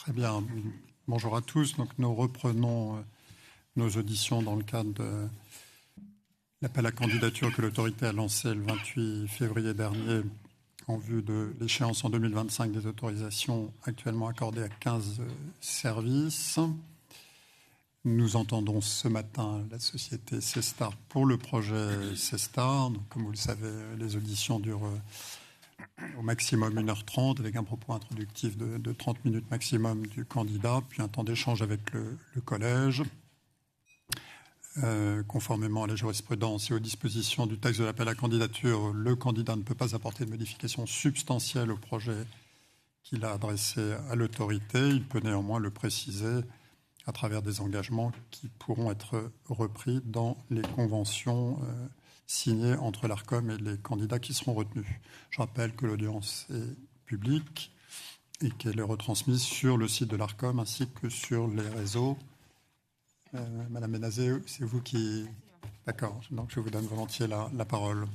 Très bien. Bonjour à tous. Donc, nous reprenons nos auditions dans le cadre de l'appel à candidature que l'autorité a lancé le 28 février dernier en vue de l'échéance en 2025 des autorisations actuellement accordées à 15 services. Nous entendons ce matin la société Cestar pour le projet Cestar. Donc, comme vous le savez, les auditions durent au maximum 1h30 avec un propos introductif de 30 minutes maximum du candidat, puis un temps d'échange avec le collège. Conformément à la jurisprudence et aux dispositions du texte de l'appel à candidature, le candidat ne peut pas apporter de modifications substantielles au projet qu'il a adressé à l'autorité. Il peut néanmoins le préciser à travers des engagements qui pourront être repris dans les conventions signées entre l'ARCOM et les candidats qui seront retenus. Je rappelle que l'audience est publique et qu'elle est retransmise sur le site de l'ARCOM ainsi que sur les réseaux. Madame Benazé, c'est vous qui... D'accord, donc je vous donne volontiers la parole.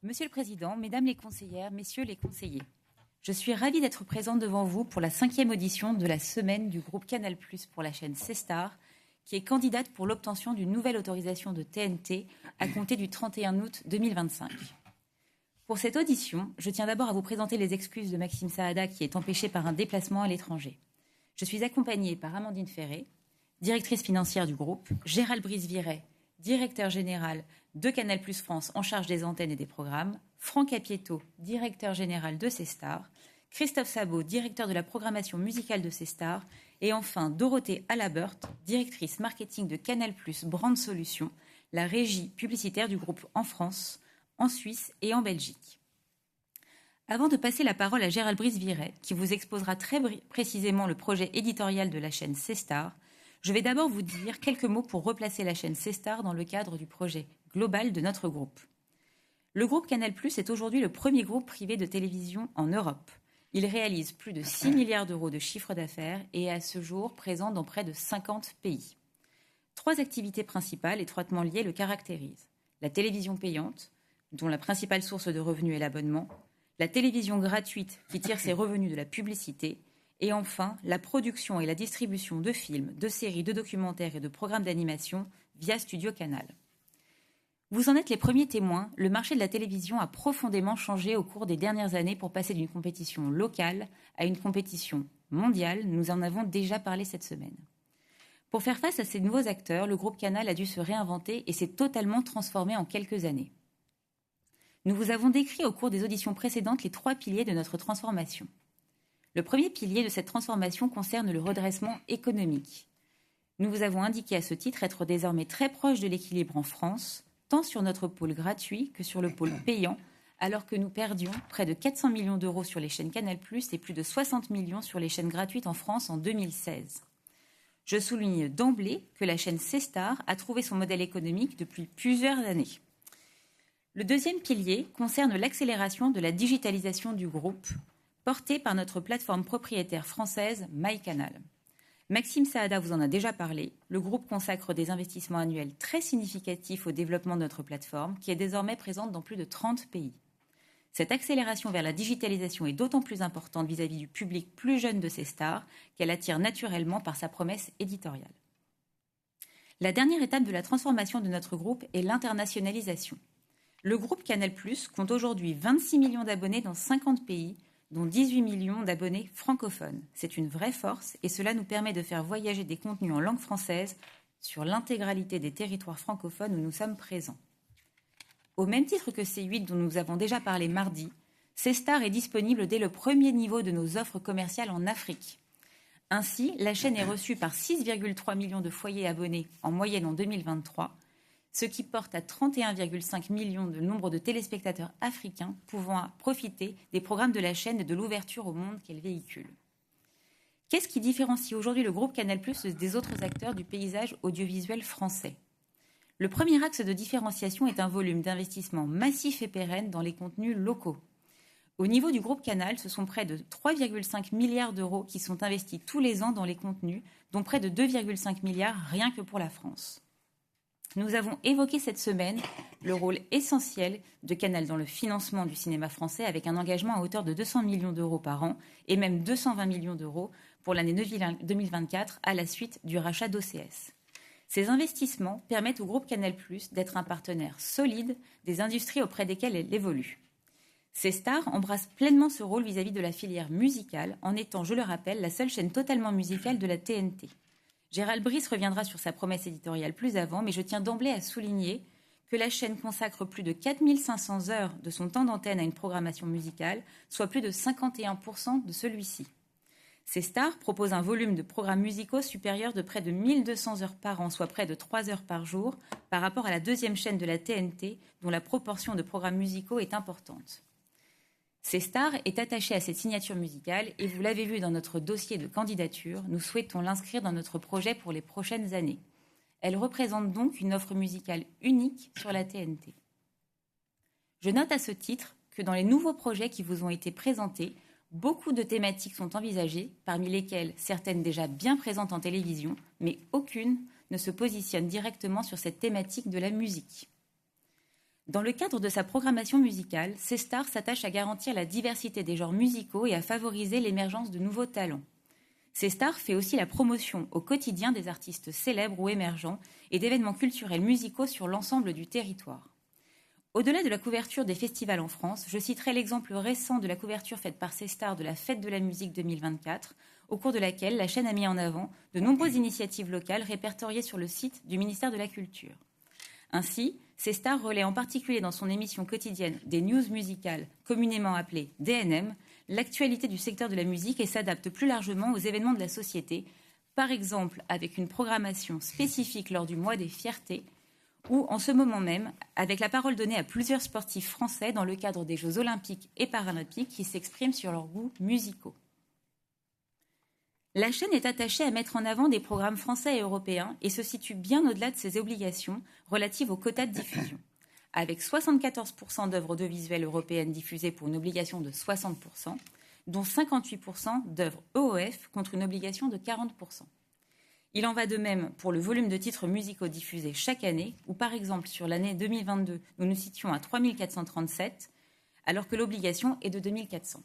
Monsieur le Président, Mesdames les conseillères, Messieurs les conseillers, je suis ravie d'être présente devant vous pour la 5e audition de la semaine du groupe Canal+ pour la chaîne Cestar, qui est candidate pour l'obtention d'une nouvelle autorisation de TNT à compter du 31 août 2025. Pour cette audition, je tiens d'abord à vous présenter les excuses de Maxime Saada qui est empêché par un déplacement à l'étranger. Je suis accompagnée par Amandine Ferré, directrice financière du groupe, Gérald Brice-Viret, directeur général de Canal+ France en charge des antennes et des programmes, Franck Apieto, directeur général de Cestar, Christophe Sabot, directeur de la programmation musicale de Cestar, et enfin Dorothée Alabeurt, directrice marketing de Canal+ Brand Solutions, la régie publicitaire du groupe en France, en Suisse et en Belgique. Avant de passer la parole à Gérald Brice-Viret, qui vous exposera très précisément le projet éditorial de la chaîne Cestar, je vais d'abord vous dire quelques mots pour replacer la chaîne Cestar dans le cadre du projet global de notre groupe. Le groupe Canal+ est aujourd'hui le premier groupe privé de télévision en Europe. Il réalise plus de 6 milliards d'euros de chiffre d'affaires et est à ce jour présent dans près de 50 pays. 3 activités principales étroitement liées le caractérisent. La télévision payante, dont la principale source de revenus est l'abonnement, la télévision gratuite qui tire ses revenus de la publicité, et enfin la production et la distribution de films, de séries, de documentaires et de programmes d'animation via Studio Canal. Vous en êtes les premiers témoins, le marché de la télévision a profondément changé au cours des dernières années pour passer d'une compétition locale à une compétition mondiale. Nous en avons déjà parlé cette semaine. Pour faire face à ces nouveaux acteurs, le groupe Canal a dû se réinventer et s'est totalement transformé en quelques années. Nous vous avons décrit au cours des auditions précédentes les 3 piliers de notre transformation. Le premier pilier de cette transformation concerne le redressement économique. Nous vous avons indiqué à ce titre être désormais très proche de l'équilibre en France, tant sur notre pôle gratuit que sur le pôle payant, alors que nous perdions près de 400 millions d'euros sur les chaînes Canal+ et plus de 60 millions sur les chaînes gratuites en France en 2016. Je souligne d'emblée que la chaîne Cestar a trouvé son modèle économique depuis plusieurs années. Le deuxième pilier concerne l'accélération de la digitalisation du groupe, portée par notre plateforme propriétaire française MyCanal. Maxime Saada vous en a déjà parlé. Le groupe consacre des investissements annuels très significatifs au développement de notre plateforme, qui est désormais présente dans plus de 30 pays. Cette accélération vers la digitalisation est d'autant plus importante vis-à-vis du public plus jeune de Cestar qu'elle attire naturellement par sa promesse éditoriale. La dernière étape de la transformation de notre groupe est l'internationalisation. Le groupe Canal+ compte aujourd'hui 26 millions d'abonnés dans 50 pays, dont 18 millions d'abonnés francophones. C'est une vraie force et cela nous permet de faire voyager des contenus en langue française sur l'intégralité des territoires francophones où nous sommes présents. Au même titre que C8 dont nous avons déjà parlé mardi, Cestar est disponible dès le premier niveau de nos offres commerciales en Afrique. Ainsi, la chaîne est reçue par 6,3 millions de foyers abonnés en moyenne en 2023, ce qui porte à 31,5 millions le nombre de téléspectateurs africains pouvant profiter des programmes de la chaîne et de l'ouverture au monde qu'elle véhicule. Qu'est-ce qui différencie aujourd'hui le groupe Canal+ des autres acteurs du paysage audiovisuel français ? Le premier axe de différenciation est un volume d'investissement massif et pérenne dans les contenus locaux. Au niveau du groupe Canal, ce sont près de 3,5 milliards d'euros qui sont investis tous les ans dans les contenus, dont près de 2,5 milliards rien que pour la France. Nous avons évoqué cette semaine le rôle essentiel de Canal dans le financement du cinéma français avec un engagement à hauteur de 200 millions d'euros par an et même 220 millions d'euros pour l'année 2024 à la suite du rachat d'OCS. Ces investissements permettent au groupe Canal+ d'être un partenaire solide des industries auprès desquelles elle évolue. C-Star embrasse pleinement ce rôle vis-à-vis de la filière musicale en étant, je le rappelle, la seule chaîne totalement musicale de la TNT. Gérald Brice reviendra sur sa promesse éditoriale plus avant, mais je tiens d'emblée à souligner que la chaîne consacre plus de 4500 heures de son temps d'antenne à une programmation musicale, soit plus de 51% de celui-ci. C-Star propose un volume de programmes musicaux supérieur de près de 1200 heures par an, soit près de 3 heures par jour, par rapport à la deuxième chaîne de la TNT, dont la proportion de programmes musicaux est importante. C-Star est attaché à cette signature musicale et vous l'avez vu dans notre dossier de candidature, nous souhaitons l'inscrire dans notre projet pour les prochaines années. Elle représente donc une offre musicale unique sur la TNT. Je note à ce titre que dans les nouveaux projets qui vous ont été présentés, beaucoup de thématiques sont envisagées, parmi lesquelles certaines déjà bien présentes en télévision, mais aucune ne se positionne directement sur cette thématique de la musique. Dans le cadre de sa programmation musicale, C-Star s'attache à garantir la diversité des genres musicaux et à favoriser l'émergence de nouveaux talents. C-Star fait aussi la promotion au quotidien des artistes célèbres ou émergents et d'événements culturels musicaux sur l'ensemble du territoire. Au-delà de la couverture des festivals en France, je citerai l'exemple récent de la couverture faite par C-Star de la Fête de la musique 2024, au cours de laquelle la chaîne a mis en avant de nombreuses initiatives locales répertoriées sur le site du ministère de la Culture. Ainsi, C-Star relaie en particulier dans son émission quotidienne des news musicales, communément appelées DNM, l'actualité du secteur de la musique et s'adapte plus largement aux événements de la société, par exemple avec une programmation spécifique lors du mois des fiertés, ou en ce moment même avec la parole donnée à plusieurs sportifs français dans le cadre des Jeux olympiques et paralympiques qui s'expriment sur leurs goûts musicaux. La chaîne est attachée à mettre en avant des programmes français et européens et se situe bien au-delà de ses obligations relatives aux quotas de diffusion. Avec 74% d'œuvres audiovisuelles européennes diffusées pour une obligation de 60%, dont 58% d'œuvres EOF contre une obligation de 40%. Il en va de même pour le volume de titres musicaux diffusés chaque année, où par exemple sur l'année 2022, nous nous situons à 3437, alors que l'obligation est de 2400.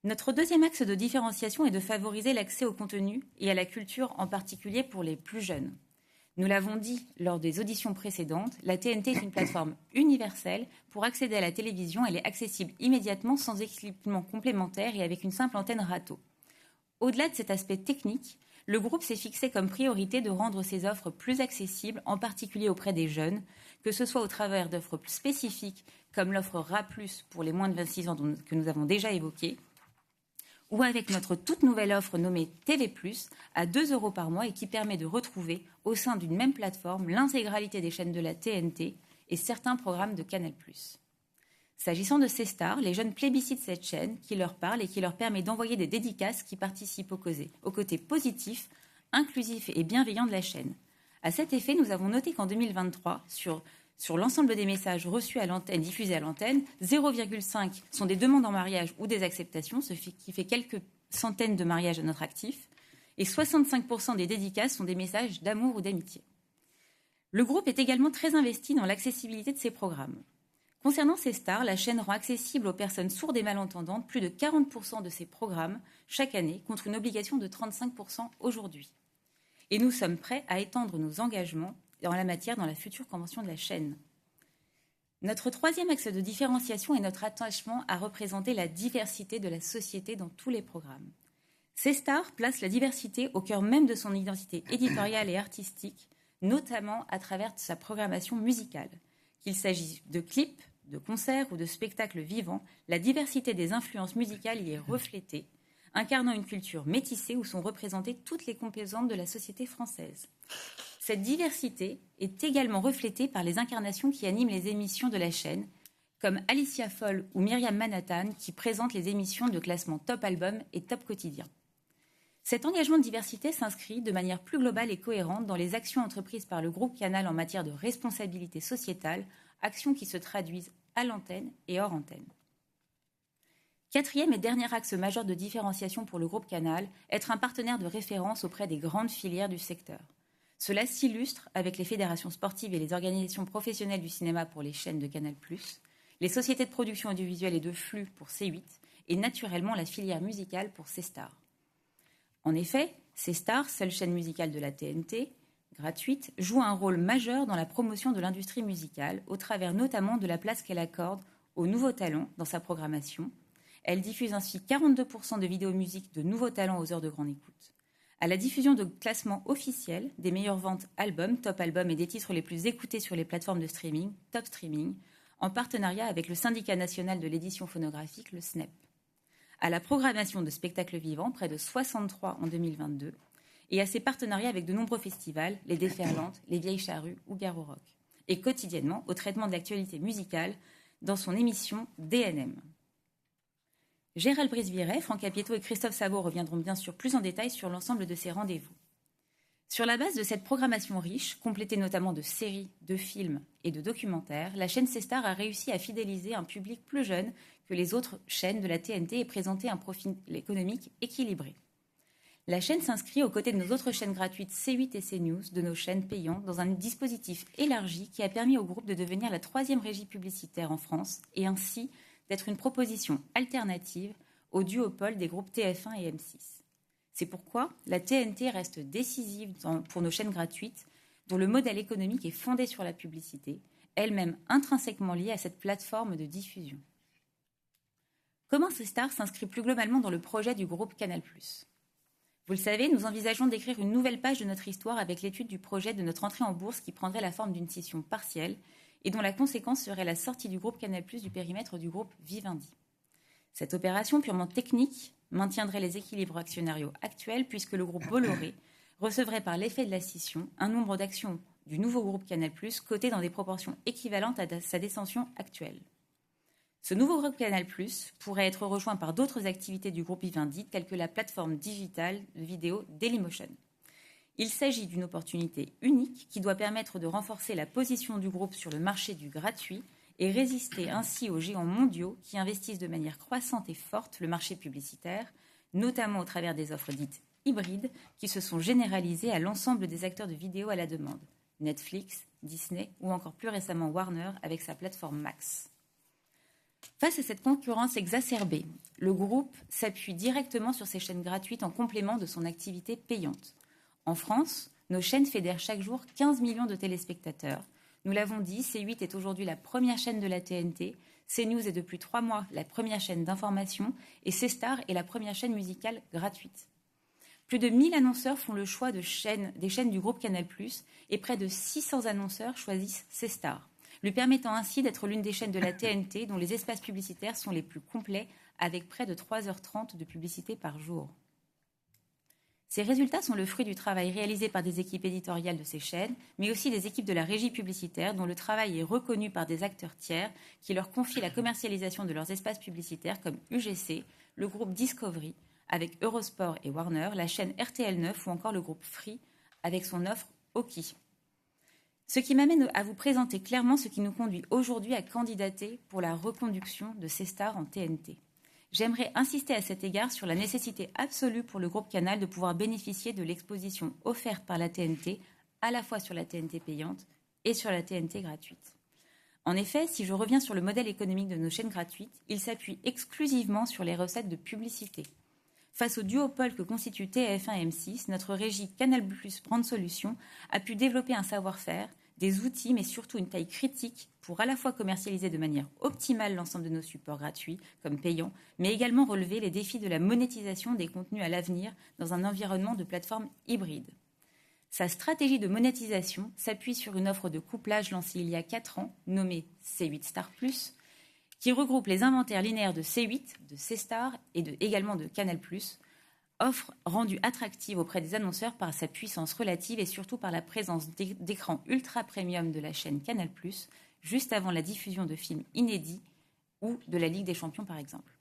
Notre deuxième axe de différenciation est de favoriser l'accès au contenu et à la culture, en particulier pour les plus jeunes. Nous l'avons dit lors des auditions précédentes, la TNT est une plateforme universelle. Pour accéder à la télévision, elle est accessible immédiatement sans équipement complémentaire et avec une simple antenne râteau. Au-delà de cet aspect technique, le groupe s'est fixé comme priorité de rendre ses offres plus accessibles, en particulier auprès des jeunes, que ce soit au travers d'offres spécifiques comme l'offre RA+, pour les moins de 26 ans que nous avons déjà évoquée, ou avec notre toute nouvelle offre nommée TV+, à 2 € par mois et qui permet de retrouver au sein d'une même plateforme l'intégralité des chaînes de la TNT et certains programmes de Canal+. S'agissant de C-Star, les jeunes plébiscitent cette chaîne qui leur parle et qui leur permet d'envoyer des dédicaces qui participent au côté positif, inclusif et bienveillant de la chaîne. À cet effet, nous avons noté qu'en 2023, sur l'ensemble des messages reçus à l'antenne, diffusés à l'antenne, 0,5 sont des demandes en mariage ou des acceptations, ce qui fait quelques centaines de mariages à notre actif, et 65% des dédicaces sont des messages d'amour ou d'amitié. Le groupe est également très investi dans l'accessibilité de ses programmes. Concernant C-Star, la chaîne rend accessible aux personnes sourdes et malentendantes plus de 40% de ses programmes chaque année, contre une obligation de 35% aujourd'hui. Et nous sommes prêts à étendre nos engagements en la matière dans la future convention de la chaîne. Notre troisième axe de différenciation est notre attachement à représenter la diversité de la société dans tous les programmes. C-Star place la diversité au cœur même de son identité éditoriale et artistique, notamment à travers sa programmation musicale. Qu'il s'agisse de clips, de concerts ou de spectacles vivants, la diversité des influences musicales y est reflétée, incarnant une culture métissée où sont représentées toutes les composantes de la société française. Cette diversité est également reflétée par les incarnations qui animent les émissions de la chaîne, comme Alicia Foll ou Myriam Manhattan, qui présentent les émissions de classement Top Album et Top Quotidien. Cet engagement de diversité s'inscrit de manière plus globale et cohérente dans les actions entreprises par le groupe Canal en matière de responsabilité sociétale, actions qui se traduisent à l'antenne et hors antenne. Quatrième et dernier axe majeur de différenciation pour le groupe Canal, être un partenaire de référence auprès des grandes filières du secteur. Cela s'illustre avec les fédérations sportives et les organisations professionnelles du cinéma pour les chaînes de Canal+, les sociétés de production audiovisuelle et de flux pour C8 et naturellement la filière musicale pour C-Star. En effet, C-Star, seule chaîne musicale de la TNT, gratuite, joue un rôle majeur dans la promotion de l'industrie musicale, au travers notamment de la place qu'elle accorde aux nouveaux talents dans sa programmation. Elle diffuse ainsi 42% de vidéos musique de nouveaux talents aux heures de grande écoute. À la diffusion de classements officiels des meilleures ventes albums, top albums et des titres les plus écoutés sur les plateformes de streaming, top streaming, en partenariat avec le syndicat national de l'édition phonographique, le SNEP. À la programmation de spectacles vivants, près de 63 en 2022, et à ses partenariats avec de nombreux festivals, les Déferlantes, les Vieilles Charrues ou Garo Rock, et quotidiennement au traitement de l'actualité musicale dans son émission DNM. Gérald Brice-Viret, Franck Capieto et Christophe Sabot reviendront bien sûr plus en détail sur l'ensemble de ces rendez-vous. Sur la base de cette programmation riche, complétée notamment de séries, de films et de documentaires, la chaîne C-Star a réussi à fidéliser un public plus jeune que les autres chaînes de la TNT et présenter un profil économique équilibré. La chaîne s'inscrit aux côtés de nos autres chaînes gratuites C8 et CNews, de nos chaînes payantes, dans un dispositif élargi qui a permis au groupe de devenir la 3e régie publicitaire en France et ainsi d'être une proposition alternative au duopole des groupes TF1 et M6. C'est pourquoi la TNT reste décisive pour nos chaînes gratuites, dont le modèle économique est fondé sur la publicité, elle-même intrinsèquement liée à cette plateforme de diffusion. Comment C-Star s'inscrit plus globalement dans le projet du groupe Canal+. Vous le savez, nous envisageons d'écrire une nouvelle page de notre histoire avec l'étude du projet de notre entrée en bourse qui prendrait la forme d'une scission partielle et dont la conséquence serait la sortie du groupe Canal+ du périmètre du groupe Vivendi. Cette opération purement technique maintiendrait les équilibres actionnariaux actuels puisque le groupe Bolloré recevrait par l'effet de la scission un nombre d'actions du nouveau groupe Canal+, coté dans des proportions équivalentes à sa détention actuelle. Ce nouveau groupe Canal+ pourrait être rejoint par d'autres activités du groupe Vivendi, telles que la plateforme digitale de vidéo Dailymotion. Il s'agit d'une opportunité unique qui doit permettre de renforcer la position du groupe sur le marché du gratuit et résister ainsi aux géants mondiaux qui investissent de manière croissante et forte le marché publicitaire, notamment au travers des offres dites hybrides qui se sont généralisées à l'ensemble des acteurs de vidéo à la demande, Netflix, Disney ou encore plus récemment Warner avec sa plateforme Max. Face à cette concurrence exacerbée, le groupe s'appuie directement sur ses chaînes gratuites en complément de son activité payante. En France, nos chaînes fédèrent chaque jour 15 millions de téléspectateurs. Nous l'avons dit, C8 est aujourd'hui la première chaîne de la TNT, CNews est depuis 3 mois la première chaîne d'information et C-Star est la première chaîne musicale gratuite. Plus de 1000 annonceurs font le choix des chaînes du groupe Canal+, et près de 600 annonceurs choisissent C-Star, lui permettant ainsi d'être l'une des chaînes de la TNT dont les espaces publicitaires sont les plus complets, avec près de 3h30 de publicité par jour. Ces résultats sont le fruit du travail réalisé par des équipes éditoriales de ces chaînes, mais aussi des équipes de la régie publicitaire dont le travail est reconnu par des acteurs tiers qui leur confient la commercialisation de leurs espaces publicitaires comme UGC, le groupe Discovery avec Eurosport et Warner, la chaîne RTL9 ou encore le groupe Free avec son offre Oki. Ce qui m'amène à vous présenter clairement ce qui nous conduit aujourd'hui à candidater pour la reconduction de C-Star en TNT. J'aimerais insister à cet égard sur la nécessité absolue pour le groupe Canal de pouvoir bénéficier de l'exposition offerte par la TNT, à la fois sur la TNT payante et sur la TNT gratuite. En effet, si je reviens sur le modèle économique de nos chaînes gratuites, il s'appuie exclusivement sur les recettes de publicité. Face au duopole que constituent TF1 et M6, notre régie Canal+ Brand Solutions a pu développer un savoir-faire, des outils, mais surtout une taille critique pour à la fois commercialiser de manière optimale l'ensemble de nos supports gratuits, comme payants, mais également relever les défis de la monétisation des contenus à l'avenir dans un environnement de plateforme hybride. Sa stratégie de monétisation s'appuie sur une offre de couplage lancée il y a 4 ans, nommée C8 Star+, qui regroupe les inventaires linéaires de C8, de C-Star et également de Canal+, offre rendue attractive auprès des annonceurs par sa puissance relative et surtout par la présence d'écrans ultra premium de la chaîne Canal+, juste avant la diffusion de films inédits ou de la Ligue des Champions par exemple.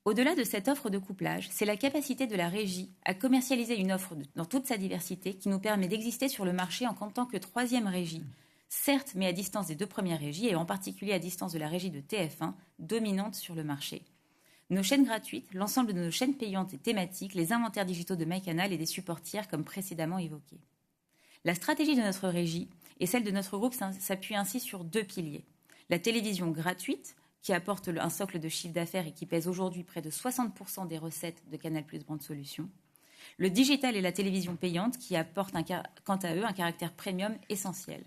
Au-delà de cette offre de couplage, c'est la capacité de la régie à commercialiser une offre dans toute sa diversité qui nous permet d'exister sur le marché en tant que 3e régie, certes mais à distance des 2 premières régies et en particulier à distance de la régie de TF1, dominante sur le marché. Nos chaînes gratuites, l'ensemble de nos chaînes payantes et thématiques, les inventaires digitaux de MyCanal et des supports tiers comme précédemment évoqué. La stratégie de notre régie et celle de notre groupe s'appuient ainsi sur 2 piliers. La télévision gratuite, qui apporte un socle de chiffre d'affaires et qui pèse aujourd'hui près de 60% des recettes de Canal+ Brand Solutions. Le digital et la télévision payante, qui apportent quant à eux un caractère premium essentiel.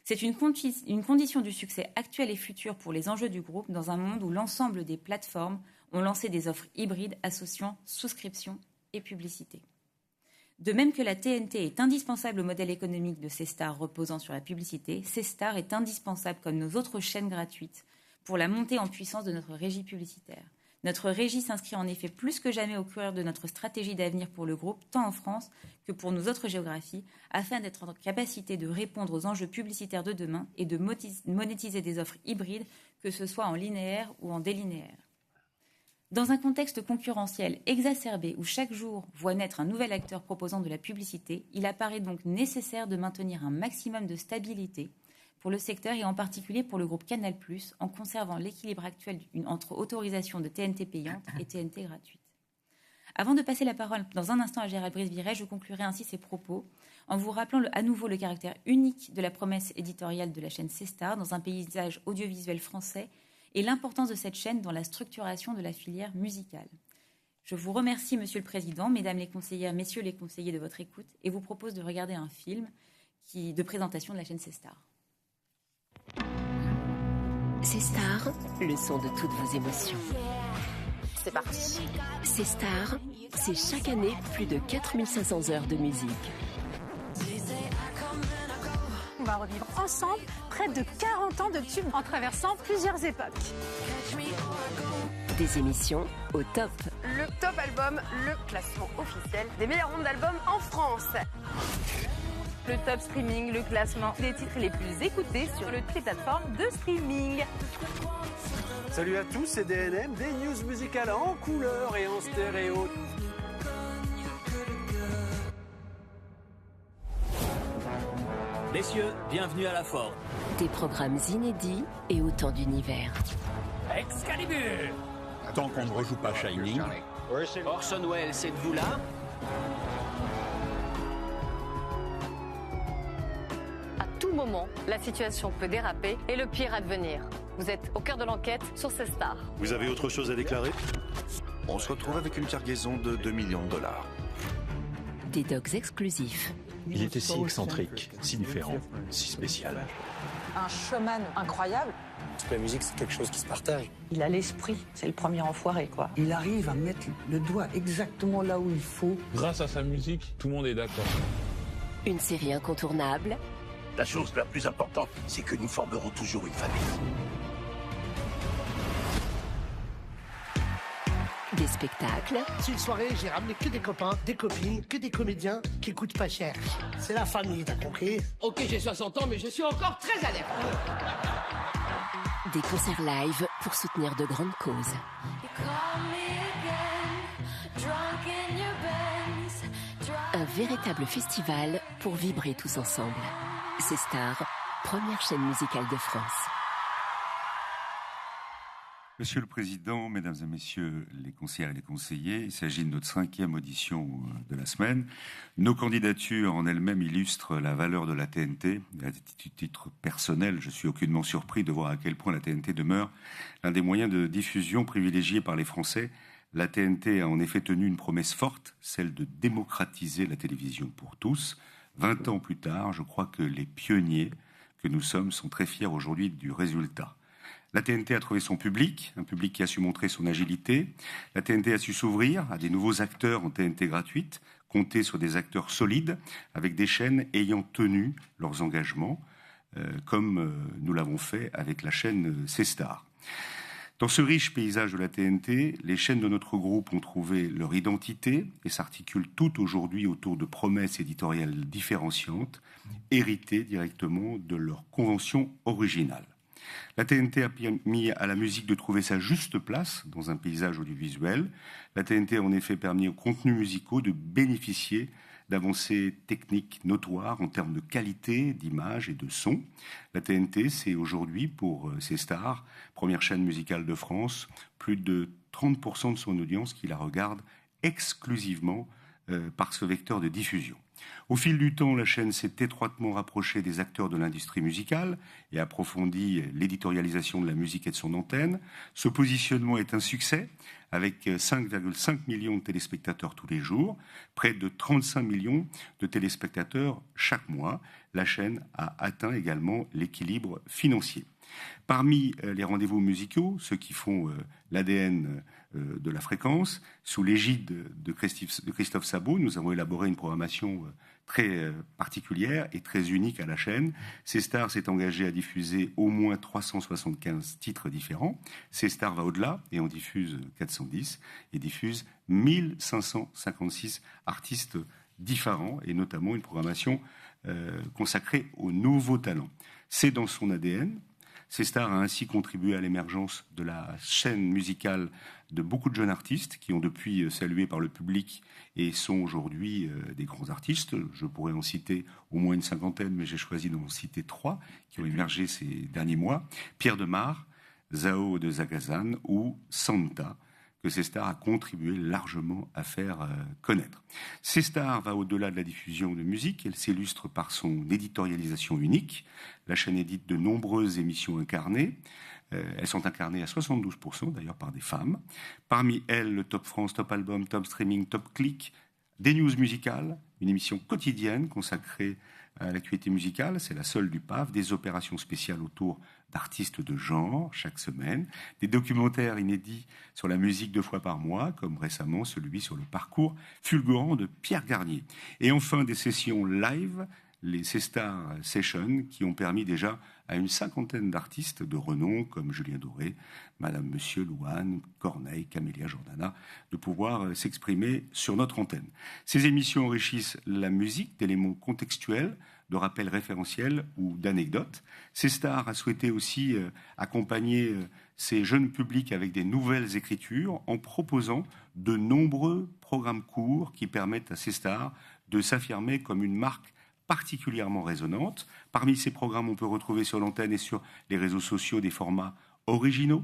C'est une condition du succès actuel et futur pour les enjeux du groupe dans un monde où l'ensemble des plateformes ont lancé des offres hybrides associant souscription et publicité. De même que la TNT est indispensable au modèle économique de C-Star reposant sur la publicité, C-Star est indispensable comme nos autres chaînes gratuites pour la montée en puissance de notre régie publicitaire. Notre régie s'inscrit en effet plus que jamais au cœur de notre stratégie d'avenir pour le groupe, tant en France que pour nos autres géographies, afin d'être en capacité de répondre aux enjeux publicitaires de demain et de monétiser des offres hybrides, que ce soit en linéaire ou en délinéaire. Dans un contexte concurrentiel exacerbé où chaque jour voit naître un nouvel acteur proposant de la publicité, il apparaît donc nécessaire de maintenir un maximum de stabilité pour le secteur et en particulier pour le groupe Canal+, en conservant l'équilibre actuel entre autorisation de TNT payante et TNT gratuite. Avant de passer la parole dans un instant à Gérald Brice-Viret, je conclurai ainsi ces propos en vous rappelant à nouveau le caractère unique de la promesse éditoriale de la chaîne C-Star dans un paysage audiovisuel français et l'importance de cette chaîne dans la structuration de la filière musicale. Je vous remercie, Monsieur le Président, Mesdames les conseillères, Messieurs les conseillers de votre écoute et vous propose de regarder un film de présentation de la chaîne C-Star. C-Star, le son de toutes vos émotions. C'est parti. C-Star, c'est chaque année plus de 4500 heures de musique. On va revivre ensemble près de 40 ans de tubes en traversant plusieurs époques. Des émissions au top. Le top album, le classement officiel des meilleurs nombres d'albums en France. Le top streaming, le classement des titres les plus écoutés sur les plateformes de streaming. Salut à tous, c'est DNM, des news musicales en couleur et en stéréo. Messieurs, bienvenue à la Ford. Des programmes inédits et autant d'univers. Excalibur! Tant qu'on ne rejoue pas Shining. Orson Welles, êtes-vous là? À tout moment, la situation peut déraper et le pire advenir. Vous êtes au cœur de l'enquête sur C-Star. Vous avez autre chose à déclarer? On se retrouve avec une cargaison de 2 millions de dollars. Des docs exclusifs. Il était si excentrique, si différent, si spécial. Un showman incroyable. La musique, c'est quelque chose qui se partage. Il a l'esprit, c'est le premier enfoiré, quoi. Il arrive à mettre le doigt exactement là où il faut. Grâce à sa musique, tout le monde est d'accord. Une série incontournable. La chose la plus importante, c'est que nous formerons toujours une famille. Des spectacles. C'est une soirée, j'ai ramené que des copains, des copines, que des comédiens qui coûtent pas cher. C'est la famille, t'as compris? Ok, j'ai 60 ans, mais je suis encore très alerte. Des concerts live pour soutenir de grandes causes. Un véritable festival pour vibrer tous ensemble. C-Star, première chaîne musicale de France. Monsieur le Président, Mesdames et Messieurs les conseillères et les conseillers, il s'agit de notre 5e audition de la semaine. Nos candidatures en elles-mêmes illustrent la valeur de la TNT. À titre personnel, je suis aucunement surpris de voir à quel point la TNT demeure l'un des moyens de diffusion privilégiés par les Français. La TNT a en effet tenu une promesse forte, celle de démocratiser la télévision pour tous. 20 ans plus tard, je crois que les pionniers que nous sommes sont très fiers aujourd'hui du résultat. La TNT a trouvé son public, un public qui a su montrer son agilité. La TNT a su s'ouvrir à des nouveaux acteurs en TNT gratuite, compter sur des acteurs solides, avec des chaînes ayant tenu leurs engagements, comme nous l'avons fait avec la chaîne C-Star. Dans ce riche paysage de la TNT, les chaînes de notre groupe ont trouvé leur identité et s'articulent toutes aujourd'hui autour de promesses éditoriales différenciantes, héritées directement de leur convention originale. La TNT a permis à la musique de trouver sa juste place dans un paysage audiovisuel. La TNT a en effet permis aux contenus musicaux de bénéficier d'avancées techniques notoires en termes de qualité, d'image et de son. La TNT, c'est aujourd'hui, pour ses stars, première chaîne musicale de France, plus de 30% de son audience qui la regarde exclusivement par ce vecteur de diffusion. Au fil du temps, la chaîne s'est étroitement rapprochée des acteurs de l'industrie musicale et approfondit l'éditorialisation de la musique et de son antenne. Ce positionnement est un succès, avec 5,5 millions de téléspectateurs tous les jours, près de 35 millions de téléspectateurs chaque mois. La chaîne a atteint également l'équilibre financier. Parmi les rendez-vous musicaux, ceux qui font l'ADN de la fréquence, sous l'égide de Christophe Sabot, nous avons élaboré une programmation très particulière et très unique à la chaîne. C-Star s'est engagé à diffuser au moins 375 titres différents. C-Star va au-delà et on diffuse 410 et diffuse 1556 artistes différents et notamment une programmation consacrée aux nouveaux talents. C'est dans son ADN. C-Star a ainsi contribué à l'émergence de la chaîne musicale de beaucoup de jeunes artistes qui ont depuis salué par le public et sont aujourd'hui des grands artistes. Je pourrais en citer au moins une cinquantaine, mais j'ai choisi d'en citer 3 qui ont émergé ces derniers mois. Pierre Demar, Zao de Zagazan ou Santa, que C-Star a contribué largement à faire connaître. C-Star va au-delà de la diffusion de musique, elle s'illustre par son éditorialisation unique. La chaîne édite de nombreuses émissions incarnées. Elles sont incarnées à 72% d'ailleurs par des femmes. Parmi elles, le Top France, Top Album, Top Streaming, Top Click, des news musicales, une émission quotidienne consacrée à l'actualité musicale, c'est la seule du PAF, des opérations spéciales autour d'artistes de genre chaque semaine, des documentaires inédits sur la musique 2 fois par mois, comme récemment celui sur le parcours fulgurant de Pierre Garnier. Et enfin des sessions live, les C-Star Sessions, qui ont permis déjà à une cinquantaine d'artistes de renom, comme Julien Doré, Madame Monsieur, Louane, Corneille, Camélia Jordana, de pouvoir s'exprimer sur notre antenne. Ces émissions enrichissent la musique d'éléments contextuels, de rappels référentiels ou d'anecdotes. C-Star a souhaité aussi accompagner ces jeunes publics avec des nouvelles écritures en proposant de nombreux programmes courts qui permettent à C-Star de s'affirmer comme une marque particulièrement résonante. Parmi ces programmes, on peut retrouver sur l'antenne et sur les réseaux sociaux des formats originaux.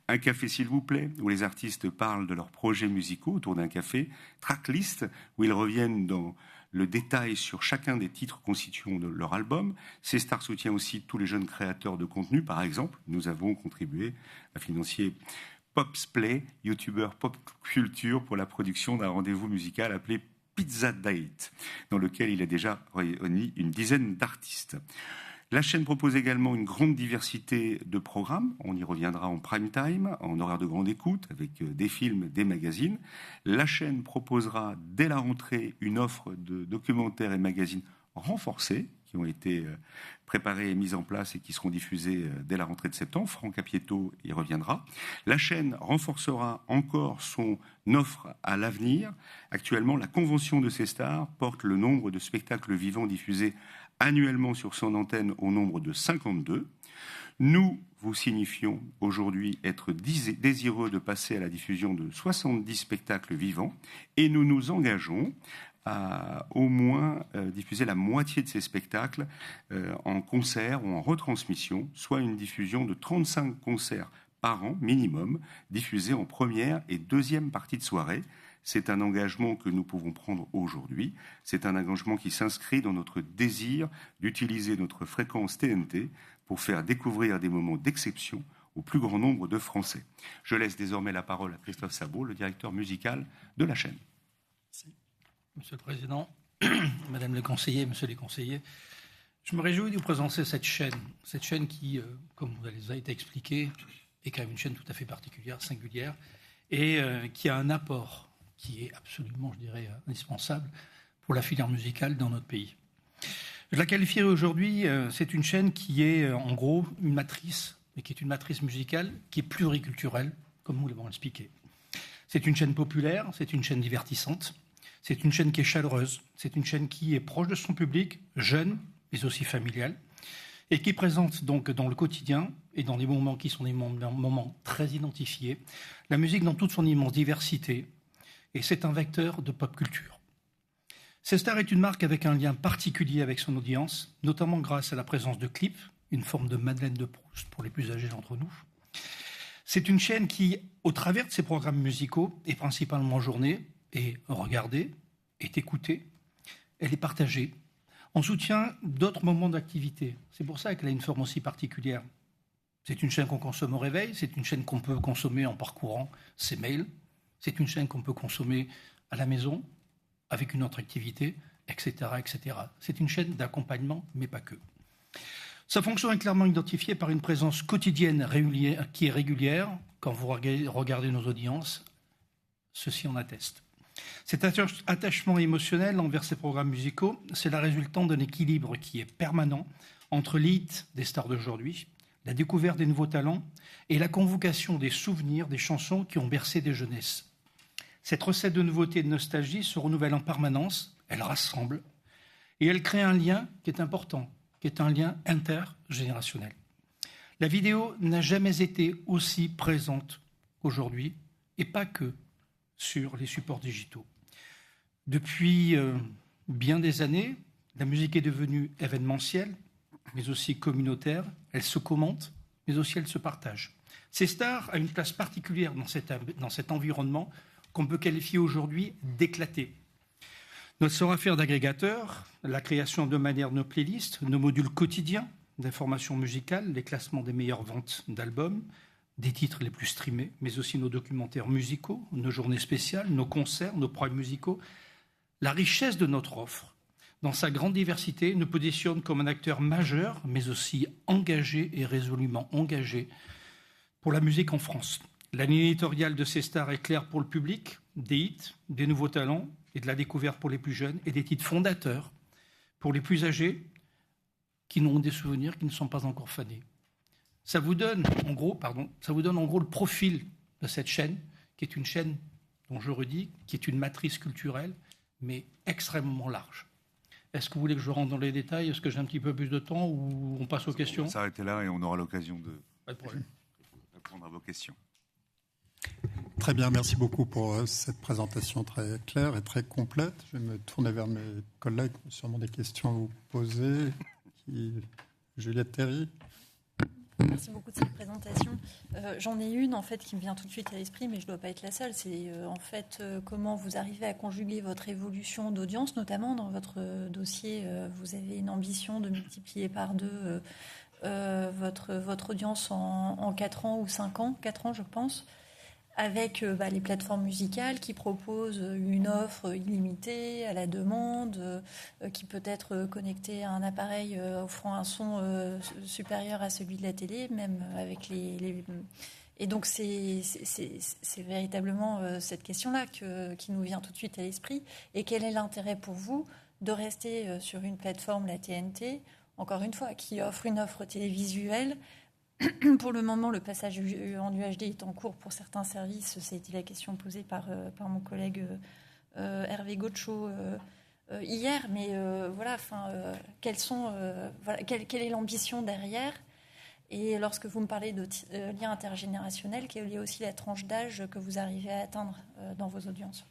Un café s'il vous plaît, où les artistes parlent de leurs projets musicaux autour d'un café. Tracklist, où ils reviennent dans le détail sur chacun des titres constituant de leur album. C-Star soutient aussi tous les jeunes créateurs de contenu. Par exemple, nous avons contribué à financer Popsplay, youtubeur pop culture, pour la production d'un rendez-vous musical appelé Pizza Date, dans lequel il a déjà réuni une dizaine d'artistes. La chaîne propose également une grande diversité de programmes. On y reviendra en prime time, en horaire de grande écoute, avec des films, des magazines. La chaîne proposera dès la rentrée une offre de documentaires et magazines renforcés, qui ont été préparés et mis en place et qui seront diffusés dès la rentrée de septembre. Franck Apieto y reviendra. La chaîne renforcera encore son offre à l'avenir. Actuellement, la convention de C-Star porte le nombre de spectacles vivants diffusés annuellement sur son antenne au nombre de 52. Nous vous signifions aujourd'hui être désireux de passer à la diffusion de 70 spectacles vivants et nous nous engageons à au moins diffuser la moitié de ces spectacles en concert ou en retransmission, soit une diffusion de 35 concerts par an minimum, diffusés en première et deuxième partie de soirée. C'est un engagement que nous pouvons prendre aujourd'hui. C'est un engagement qui s'inscrit dans notre désir d'utiliser notre fréquence TNT pour faire découvrir des moments d'exception au plus grand nombre de Français. Je laisse désormais la parole à Christophe Sabot, le directeur musical de la chaîne. Merci. Monsieur le Président, Madame le conseiller, Monsieur les conseillers, je me réjouis de vous présenter cette chaîne qui, comme vous avez été expliqué, est quand même une chaîne tout à fait particulière, singulière, et qui a un apport qui est absolument, je dirais, indispensable pour la filière musicale dans notre pays. Je la qualifierai aujourd'hui, c'est une chaîne qui est en gros une matrice, mais qui est une matrice musicale qui est pluriculturelle, comme nous l'avons expliqué. C'est une chaîne populaire, c'est une chaîne divertissante, c'est une chaîne qui est chaleureuse, c'est une chaîne qui est proche de son public, jeune, mais aussi familiale, et qui présente donc dans le quotidien et dans des moments qui sont des moments très identifiés, la musique dans toute son immense diversité, et c'est un vecteur de pop culture. C-Star est une marque avec un lien particulier avec son audience, notamment grâce à la présence de clips, une forme de Madeleine de Proust pour les plus âgés d'entre nous. C'est une chaîne qui, au travers de ses programmes musicaux, est principalement journée, est regardée, est écoutée, elle est partagée, en soutien d'autres moments d'activité. C'est pour ça qu'elle a une forme aussi particulière. C'est une chaîne qu'on consomme au réveil, c'est une chaîne qu'on peut consommer en parcourant ses mails, c'est une chaîne qu'on peut consommer à la maison, avec une autre activité, etc., etc. C'est une chaîne d'accompagnement, mais pas que. Sa fonction est clairement identifiée par une présence quotidienne qui est régulière. Quand vous regardez nos audiences, ceci en atteste. Cet attachement émotionnel envers ces programmes musicaux, c'est la résultante d'un équilibre qui est permanent entre l'hit des stars d'aujourd'hui, la découverte des nouveaux talents et la convocation des souvenirs, des chansons qui ont bercé des jeunesses. Cette recette de nouveauté et de nostalgie se renouvelle en permanence, elle rassemble et elle crée un lien qui est important, qui est un lien intergénérationnel. La vidéo n'a jamais été aussi présente qu'aujourd'hui, et pas que sur les supports digitaux. Depuis bien des années, la musique est devenue événementielle, mais aussi communautaire. Elle se commente, mais aussi elle se partage. C-Star a une place particulière dans cet environnement qu'on peut qualifier aujourd'hui d'éclaté. Notre savoir-faire d'agrégateur, la création de manière de nos playlists, nos modules quotidiens d'information musicale, les classements des meilleures ventes d'albums, des titres les plus streamés, mais aussi nos documentaires musicaux, nos journées spéciales, nos concerts, nos primes musicaux. La richesse de notre offre, dans sa grande diversité, nous positionne comme un acteur majeur, mais aussi engagé et résolument engagé pour la musique en France. La ligne éditoriale de C-Star est claire pour le public, des hits, des nouveaux talents et de la découverte pour les plus jeunes et des titres fondateurs pour les plus âgés qui n'ont des souvenirs, qui ne sont pas encore fanés. Ça vous donne en gros le profil de cette chaîne, qui est une chaîne, dont je redis, qui est une matrice culturelle, mais extrêmement large. Est-ce que vous voulez que je rentre dans les détails? Est-ce que j'ai un petit peu plus de temps ou on passe aux questions? On va s'arrêter là et on aura l'occasion de répondre à vos questions. Très bien, merci beaucoup pour cette présentation très claire et très complète. Je vais me tourner vers mes collègues, sûrement des questions à vous poser. Juliette Théry. Merci beaucoup de cette présentation. J'en ai une en fait qui me vient tout de suite à l'esprit, mais je ne dois pas être la seule. C'est en fait comment vous arrivez à conjuguer votre évolution d'audience, notamment dans votre dossier. Vous avez une ambition de multiplier par 2 votre audience en 4 ans ou 5 ans, 4 ans je pense, avec les plateformes musicales qui proposent une offre illimitée à la demande, qui peut être connectée à un appareil offrant un son supérieur à celui de la télé, même avec les... Et donc c'est véritablement cette question-là qui nous vient tout de suite à l'esprit. Et quel est l'intérêt pour vous de rester sur une plateforme, la TNT, encore une fois, qui offre une offre télévisuelle? Pour le moment, le passage en UHD est en cours pour certains services. C'était la question posée par mon collègue Hervé Gaucho hier. Mais quelle est l'ambition derrière? Et lorsque vous me parlez de lien intergénérationnel, quelle est aussi la tranche d'âge que vous arrivez à atteindre dans vos audiences?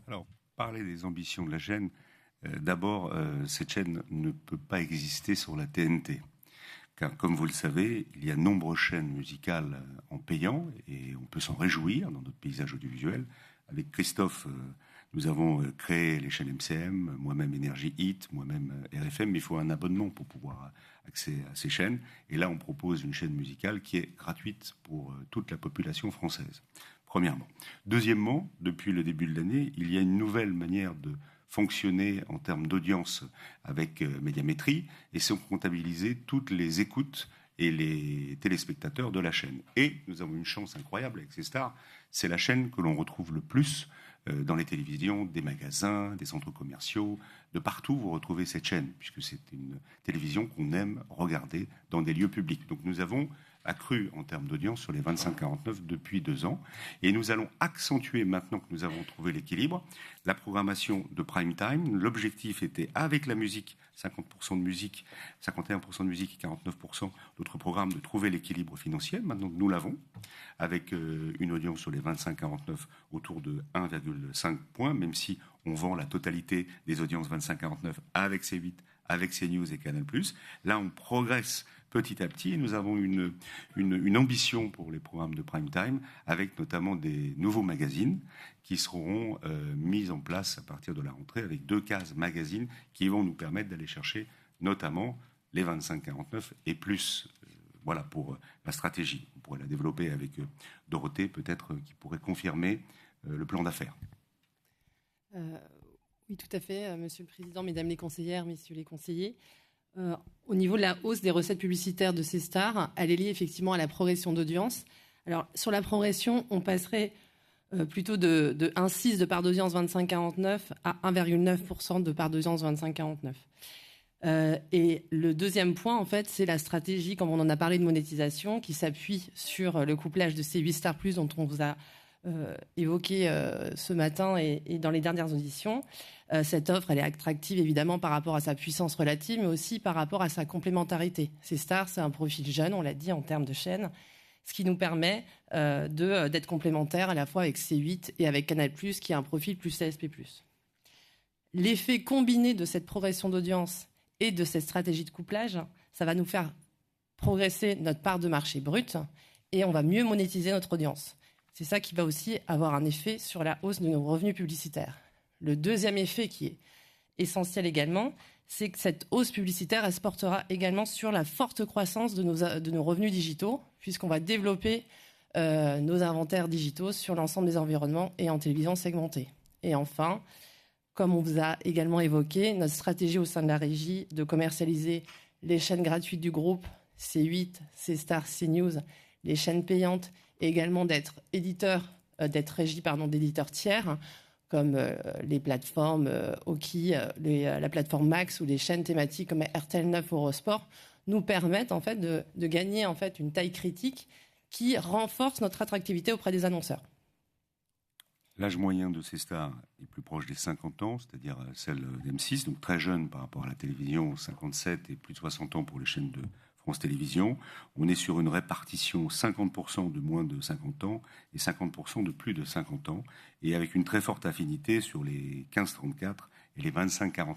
Alors, parler des ambitions de la chaîne, d'abord, cette chaîne ne peut pas exister sur la TNT. Car, comme vous le savez, il y a de nombreuses chaînes musicales en payant et on peut s'en réjouir dans notre paysage audiovisuel. Avec Christophe, nous avons créé les chaînes MCM, moi-même Énergie Hit, moi-même RFM, mais il faut un abonnement pour pouvoir accéder à ces chaînes. Et là, on propose une chaîne musicale qui est gratuite pour toute la population française, premièrement. Deuxièmement, depuis le début de l'année, il y a une nouvelle manière de fonctionner en termes d'audience avec Médiamétrie et sont comptabilisées toutes les écoutes et les téléspectateurs de la chaîne. Et nous avons une chance incroyable avec C-Star, c'est la chaîne que l'on retrouve le plus dans les télévisions, des magasins, des centres commerciaux, de partout vous retrouvez cette chaîne, puisque c'est une télévision qu'on aime regarder dans des lieux publics. Donc nous avons accru en termes d'audience sur les 25-49 depuis 2 ans. Et nous allons accentuer, maintenant que nous avons trouvé l'équilibre, la programmation de prime time. L'objectif était, avec la musique, 50% de musique, 51% de musique et 49% d'autres programmes, de trouver l'équilibre financier. Maintenant que nous l'avons, avec une audience sur les 25-49 autour de 1,5 points, même si on vend la totalité des audiences 25-49 avec C8, avec CNews et Canal+. Là, on progresse petit à petit et nous avons une ambition pour les programmes de prime time, avec notamment des nouveaux magazines qui seront mis en place à partir de la rentrée, avec 2 cases magazines qui vont nous permettre d'aller chercher notamment les 25-49 et plus. Voilà pour la stratégie. On pourrait la développer avec Dorothée, peut-être, qui pourrait confirmer le plan d'affaires. Oui, tout à fait, Monsieur le Président, Mesdames les conseillères, Messieurs les conseillers. Au niveau de la hausse des recettes publicitaires de ces stars, elle est liée effectivement à la progression d'audience. Alors, sur la progression, on passerait plutôt de 1,6 de part d'audience 25-49 à 1,9% de part d'audience 25-49. Et le deuxième point, en fait, c'est la stratégie, comme on en a parlé, de monétisation, qui s'appuie sur le couplage de C8 Star+, dont on vous a évoqué ce matin et dans les dernières auditions. Cette offre, elle est attractive évidemment par rapport à sa puissance relative, mais aussi par rapport à sa complémentarité. Ces stars, c'est un profil jeune, on l'a dit, en termes de chaîne, ce qui nous permet d'être complémentaires à la fois avec C8 et avec Canal+, qui a un profil plus CSP+. L'effet combiné de cette progression d'audience et de cette stratégie de couplage, ça va nous faire progresser notre part de marché brute et on va mieux monétiser notre audience. C'est ça qui va aussi avoir un effet sur la hausse de nos revenus publicitaires. Le deuxième effet qui est essentiel également, c'est que cette hausse publicitaire, elle se portera également sur la forte croissance de nos revenus digitaux, puisqu'on va développer nos inventaires digitaux sur l'ensemble des environnements et en télévision segmentée. Et enfin, comme on vous a également évoqué, notre stratégie au sein de la régie de commercialiser les chaînes gratuites du groupe, C8, C-Star, CNews, les chaînes payantes, et également d'être régie d'éditeurs tiers, comme les plateformes Oki, la plateforme Max ou les chaînes thématiques comme RTL 9 Eurosport, nous permettent en fait de gagner en fait une taille critique qui renforce notre attractivité auprès des annonceurs. L'âge moyen de ces stars est plus proche des 50 ans, c'est-à-dire celle d'M6, donc très jeune par rapport à la télévision, 57 et plus de 60 ans pour les chaînes de France Télévisions. On est sur une répartition 50% de moins de 50 ans et 50% de plus de 50 ans, et avec une très forte affinité sur les 15-34 et les 25-49.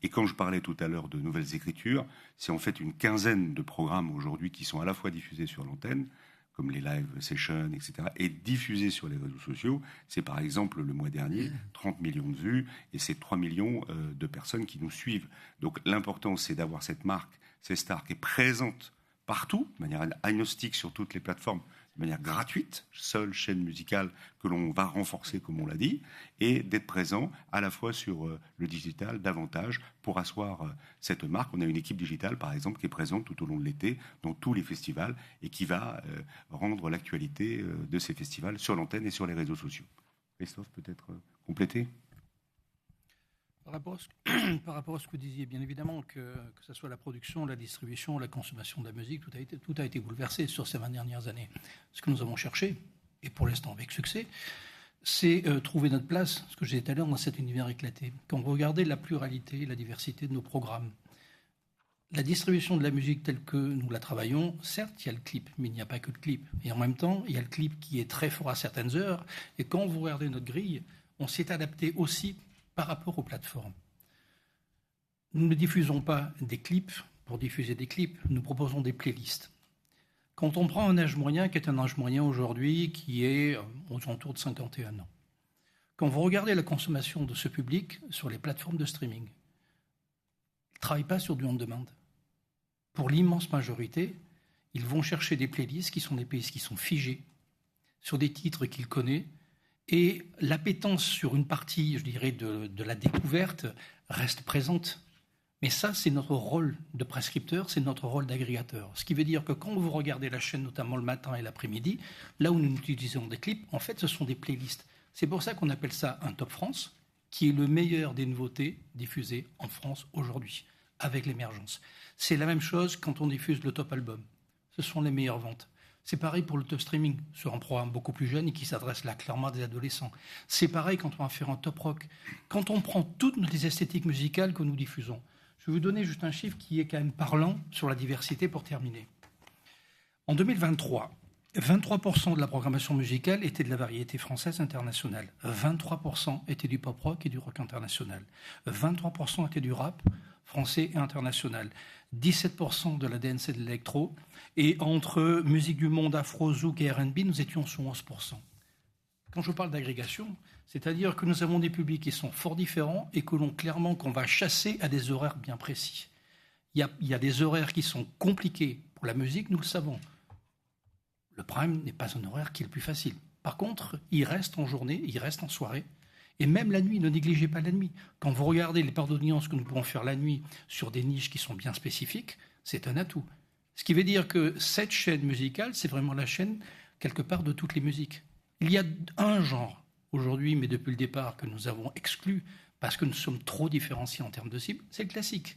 Et quand je parlais tout à l'heure de nouvelles écritures, c'est en fait une quinzaine de programmes aujourd'hui qui sont à la fois diffusés sur l'antenne, comme les live sessions, etc., et diffusés sur les réseaux sociaux. C'est par exemple le mois dernier, 30 millions de vues, et c'est 3 millions de personnes qui nous suivent. Donc l'important, c'est d'avoir cette marque, cette star qui est présente partout, de manière agnostique sur toutes les plateformes, de manière gratuite, seule chaîne musicale que l'on va renforcer, comme on l'a dit, et d'être présent à la fois sur le digital davantage pour asseoir cette marque. On a une équipe digitale, par exemple, qui est présente tout au long de l'été dans tous les festivals et qui va rendre l'actualité de ces festivals sur l'antenne et sur les réseaux sociaux. Christophe, peut-être compléter ? Par rapport à ce que vous disiez, bien évidemment, que ce soit la production, la distribution, la consommation de la musique, tout a été bouleversé sur ces 20 dernières années. Ce que nous avons cherché, et pour l'instant avec succès, c'est trouver notre place, ce que j'ai dit tout à l'heure, dans cet univers éclaté. Quand vous regardez la pluralité, la diversité de nos programmes, la distribution de la musique telle que nous la travaillons, certes, il y a le clip, mais il n'y a pas que le clip. Et en même temps, il y a le clip qui est très fort à certaines heures. Et quand vous regardez notre grille, on s'est adapté aussi par rapport aux plateformes. Nous ne diffusons pas des clips pour diffuser des clips, nous proposons des playlists. Quand on prend un âge moyen, qui est un âge moyen aujourd'hui, qui est aux alentours de 51 ans, quand vous regardez la consommation de ce public sur les plateformes de streaming, ils ne travaillent pas sur du on-demand. Pour l'immense majorité, ils vont chercher des playlists qui sont des playlists qui sont figées, sur des titres qu'ils connaissent, et l'appétence sur une partie, je dirais, de la découverte reste présente. Mais ça, c'est notre rôle de prescripteur, c'est notre rôle d'agrégateur. Ce qui veut dire que quand vous regardez la chaîne, notamment le matin et l'après-midi, là où nous utilisons des clips, en fait, ce sont des playlists. C'est pour ça qu'on appelle ça un Top France, qui est le meilleur des nouveautés diffusées en France aujourd'hui, avec l'émergence. C'est la même chose quand on diffuse le Top Album. ce sont les meilleures ventes. C'est pareil pour le top streaming, sur un programme beaucoup plus jeune et qui s'adresse là clairement à des adolescents. C'est pareil quand on va faire un top rock. Quand on prend toutes les esthétiques musicales que nous diffusons. Je vais vous donner juste un chiffre qui est quand même parlant sur la diversité pour terminer. En 2023, 23% de la programmation musicale était de la variété française internationale. 23% était du pop rock et du rock international. 23% était du rap français et international. 17% de la dance et de l'électro. Et entre musique du monde, afro, zouk et R&B, nous étions sur 11%. Quand je parle d'agrégation, c'est-à-dire que nous avons des publics qui sont fort différents et que l'on clairement qu'on va chasser à des horaires bien précis. Il y a des horaires qui sont compliqués pour la musique, nous le savons. Le prime n'est pas un horaire qui est le plus facile. Par contre, il reste en journée, il reste en soirée. Et même la nuit, ne négligez pas la nuit. Quand vous regardez les parts d'audience que nous pouvons faire la nuit sur des niches qui sont bien spécifiques, c'est un atout. Ce qui veut dire que cette chaîne musicale, c'est vraiment la chaîne, quelque part, de toutes les musiques. Il y a un genre, aujourd'hui, mais depuis le départ, que nous avons exclu, parce que nous sommes trop différenciés en termes de cible, c'est le classique.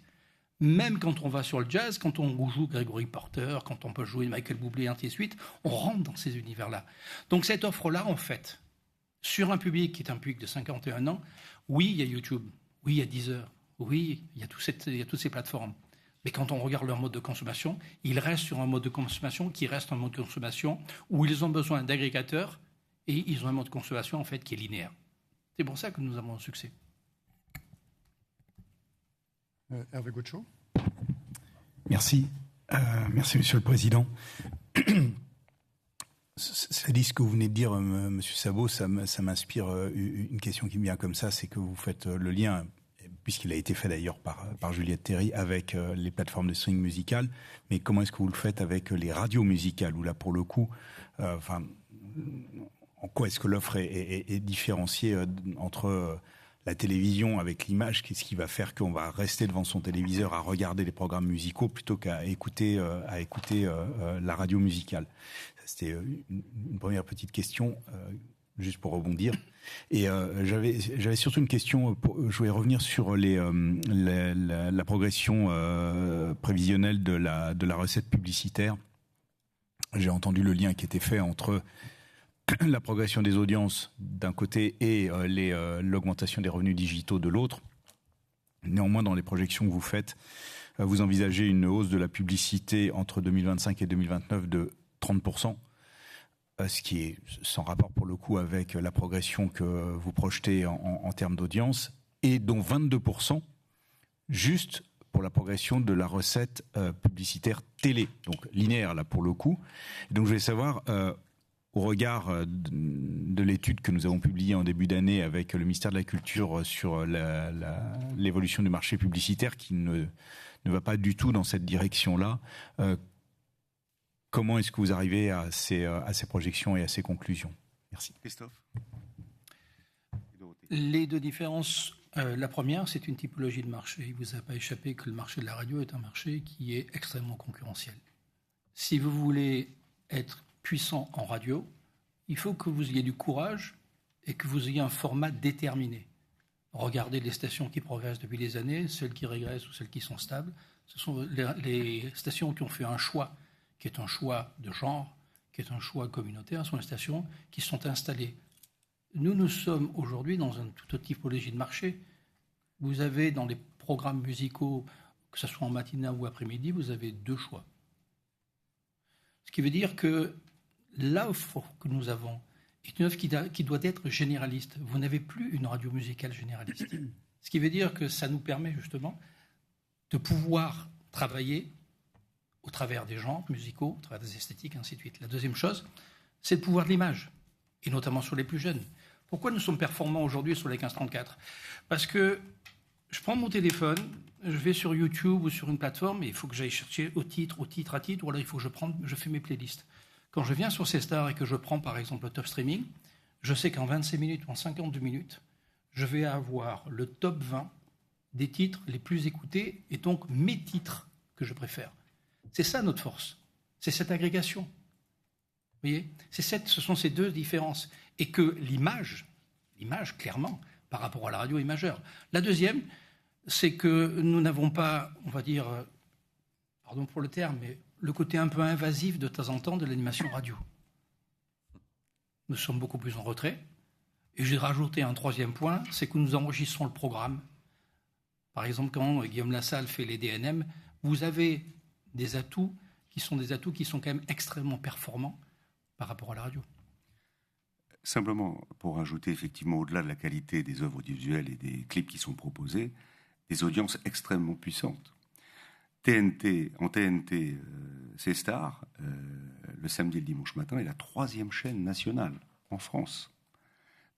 Même quand on va sur le jazz, quand on joue Gregory Porter, quand on peut jouer Michael Bublé, et ainsi de suite, on rentre dans ces univers-là. Donc cette offre-là, en fait, sur un public qui est un public de 51 ans, oui, il y a YouTube, oui, il y a Deezer, oui, il y a toutes ces plateformes. Mais quand on regarde leur mode de consommation, ils restent sur un mode de consommation qui reste un mode de consommation où ils ont besoin d'agrégateurs et ils ont un mode de consommation, en fait, qui est linéaire. C'est pour ça que nous avons un succès. Hervé Gaucho. Merci. Merci, Monsieur le Président. Ça dit ce que vous venez de dire, Monsieur Sabot, ça m'inspire une question qui me vient comme ça, c'est que vous faites le lien, puisqu'il a été fait d'ailleurs par Juliette Terry, avec les plateformes de streaming musical, mais comment est-ce que vous le faites avec les radios musicales, où là, pour le coup, en quoi est-ce que l'offre est différenciée entre la télévision avec l'image, qu'est-ce qui va faire qu'on va rester devant son téléviseur à regarder les programmes musicaux plutôt qu'à écouter la radio musicale. C'était une première petite question, juste pour rebondir. Et j'avais surtout une question, je voulais revenir sur la progression prévisionnelle de la recette publicitaire. J'ai entendu le lien qui était fait entre la progression des audiences d'un côté et l'augmentation des revenus digitaux de l'autre. Néanmoins, dans les projections que vous faites, vous envisagez une hausse de la publicité entre 2025 et 2029 de 30%, ce qui est sans rapport pour le coup avec la progression que vous projetez en termes d'audience, et dont 22% juste pour la progression de la recette publicitaire télé, donc linéaire là pour le coup. Donc je voulais savoir, au regard de l'étude que nous avons publiée en début d'année avec le ministère de la Culture sur l'évolution du marché publicitaire qui ne va pas du tout dans cette direction-là, comment est-ce que vous arrivez à ces projections et à ces conclusions? Merci. Christophe. Les deux différences, la première, c'est une typologie de marché. Il ne vous a pas échappé que le marché de la radio est un marché qui est extrêmement concurrentiel. Si vous voulez être puissant en radio, il faut que vous ayez du courage et que vous ayez un format déterminé. Regardez les stations qui progressent depuis des années, celles qui régressent ou celles qui sont stables. Ce sont les stations qui ont fait un choix, qui est un choix de genre, qui est un choix communautaire, sont les stations qui sont installées. Nous sommes aujourd'hui dans une toute autre typologie de marché. Vous avez dans les programmes musicaux, que ce soit en matinée ou après-midi, vous avez deux choix. Ce qui veut dire que l'offre que nous avons est une offre qui doit être généraliste. Vous n'avez plus une radio musicale généraliste. Ce qui veut dire que ça nous permet justement de pouvoir travailler au travers des genres musicaux, au travers des esthétiques, ainsi de suite. La deuxième chose, c'est le pouvoir de l'image, et notamment sur les plus jeunes. Pourquoi nous sommes performants aujourd'hui sur les 15-34 ? Parce que je prends mon téléphone, je vais sur YouTube ou sur une plateforme, et il faut que j'aille chercher au titre, ou alors il faut que je fais mes playlists. Quand je viens sur C-Star et que je prends par exemple le top streaming, je sais qu'en 26 minutes ou en 52 minutes, je vais avoir le top 20 des titres les plus écoutés et donc mes titres que je préfère. C'est ça notre force, c'est cette agrégation. Vous voyez ? Ce sont ces deux différences. Et que l'image, clairement, par rapport à la radio est majeure. La deuxième, c'est que nous n'avons pas, on va dire, pardon pour le terme, mais le côté un peu invasif de temps en temps de l'animation radio. Nous sommes beaucoup plus en retrait. Et j'ai rajouté un troisième point, c'est que nous enregistrons le programme. Par exemple, quand Guillaume Lassalle fait les DNM, vous avez des atouts qui sont quand même extrêmement performants par rapport à la radio. Simplement, pour ajouter effectivement, au-delà de la qualité des œuvres audiovisuelles et des clips qui sont proposés, des audiences extrêmement puissantes. En TNT, C-Star, le samedi et le dimanche matin, est la 3e chaîne nationale en France.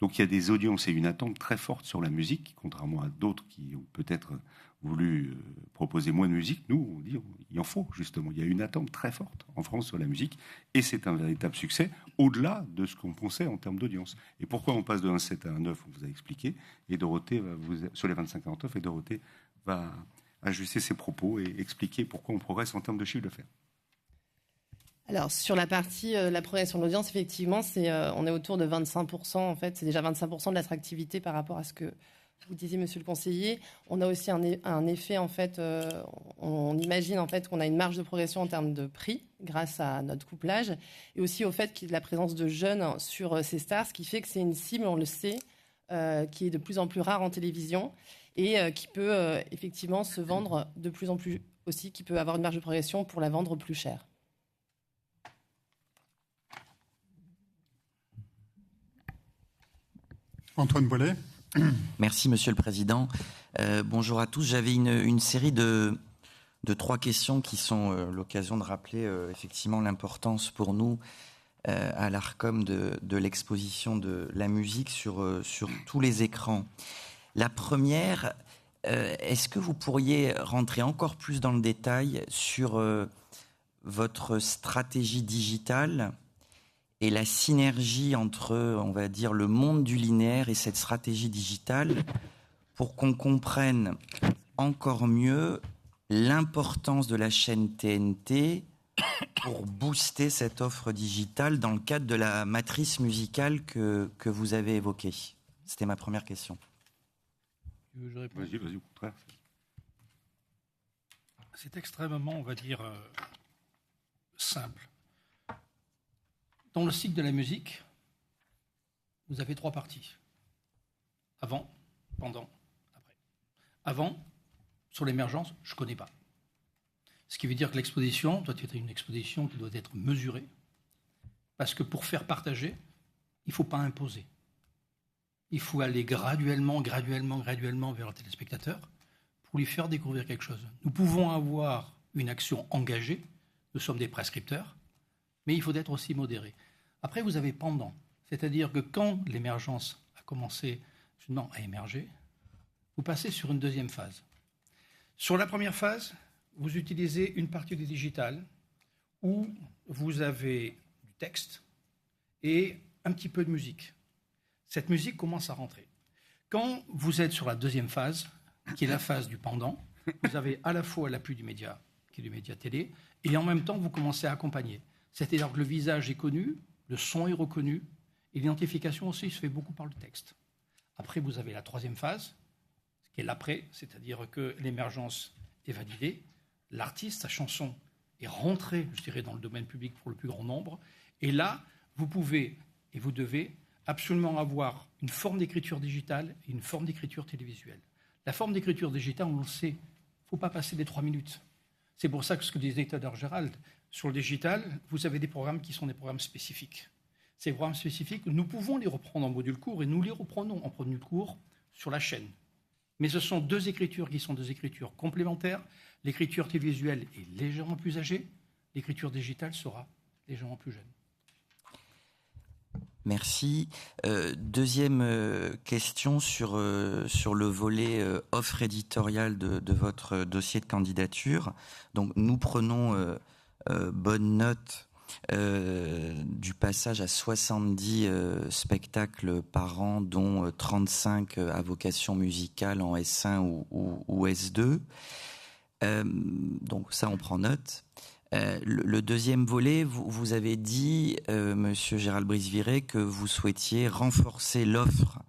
Donc il y a des audiences et une attente très forte sur la musique, contrairement à d'autres qui ont peut-être voulu proposer moins de musique. Nous, on dit il en faut, justement. Il y a une attente très forte en France sur la musique, et c'est un véritable succès, au-delà de ce qu'on pensait en termes d'audience. Et pourquoi on passe de 1,7 à 1,9, on vous a expliqué, et Dorothée, sur les 25-49, et Dorothée va ajuster ses propos et expliquer pourquoi on progresse en termes de chiffre d'affaires. Alors, sur la partie la progression de l'audience, effectivement, on est autour de 25%. En fait, c'est déjà 25% de l'attractivité par rapport à ce que vous disiez, monsieur le conseiller. On a aussi un effet, en fait, on imagine en fait qu'on a une marge de progression en termes de prix grâce à notre couplage et aussi au fait qu'il y a de la présence de jeunes sur ces stars, ce qui fait que c'est une cible, on le sait, qui est de plus en plus rare en télévision et qui peut effectivement se vendre de plus en plus aussi, qui peut avoir une marge de progression pour la vendre plus cher. Antoine Boilet. Merci, Monsieur le Président. Bonjour à tous. J'avais une série de 3 questions qui sont l'occasion de rappeler effectivement l'importance pour nous à l'ARCOM de l'exposition de la musique sur tous les écrans. La première, est-ce que vous pourriez rentrer encore plus dans le détail sur votre stratégie digitale et la synergie entre, on va dire, le monde du linéaire et cette stratégie digitale pour qu'on comprenne encore mieux l'importance de la chaîne TNT pour booster cette offre digitale dans le cadre de la matrice musicale que vous avez évoquée. C'était ma première question. Vas-y, au contraire. C'est extrêmement, on va dire, simple. Dans le cycle de la musique, vous avez 3 parties. Avant, pendant, après. Avant, sur l'émergence, je ne connais pas. Ce qui veut dire que l'exposition doit être une exposition qui doit être mesurée. Parce que pour faire partager, il ne faut pas imposer. Il faut aller graduellement vers le téléspectateur pour lui faire découvrir quelque chose. Nous pouvons avoir une action engagée, nous sommes des prescripteurs, mais il faut être aussi modéré. Après, vous avez pendant, c'est-à-dire que quand l'émergence a commencé justement à émerger, vous passez sur une deuxième phase. Sur la première phase, vous utilisez une partie du digital où vous avez du texte et un petit peu de musique. Cette musique commence à rentrer. Quand vous êtes sur la deuxième phase, qui est la phase du pendant, vous avez à la fois l'appui du média, qui est du média télé, et en même temps, vous commencez à accompagner. C'est-à-dire que le visage est connu, le son est reconnu, et l'identification aussi se fait beaucoup par le texte. Après, vous avez la troisième phase, qui est l'après, c'est-à-dire que l'émergence est validée, l'artiste, sa chanson est rentrée, je dirais, dans le domaine public pour le plus grand nombre, et là, vous pouvez et vous devez absolument avoir une forme d'écriture digitale et une forme d'écriture télévisuelle. La forme d'écriture digitale, on le sait, il ne faut pas passer les 3 minutes. C'est pour ça que ce que disait tout à l'heure Gérald, sur le digital, vous avez des programmes qui sont des programmes spécifiques. Ces programmes spécifiques, nous pouvons les reprendre en module court et nous les reprenons en module court sur la chaîne. Mais ce sont 2 écritures qui sont 2 écritures complémentaires. L'écriture télévisuelle est légèrement plus âgée, l'écriture digitale sera légèrement plus jeune. Merci. Deuxième question sur le volet offre éditoriale de votre dossier de candidature. Donc, nous prenons bonne note du passage à 70 spectacles par an, dont 35 à vocation musicale en S1 ou S2. Donc ça, on prend note. Le deuxième volet, vous avez dit, Monsieur Gérald Brisviré, que vous souhaitiez renforcer l'offre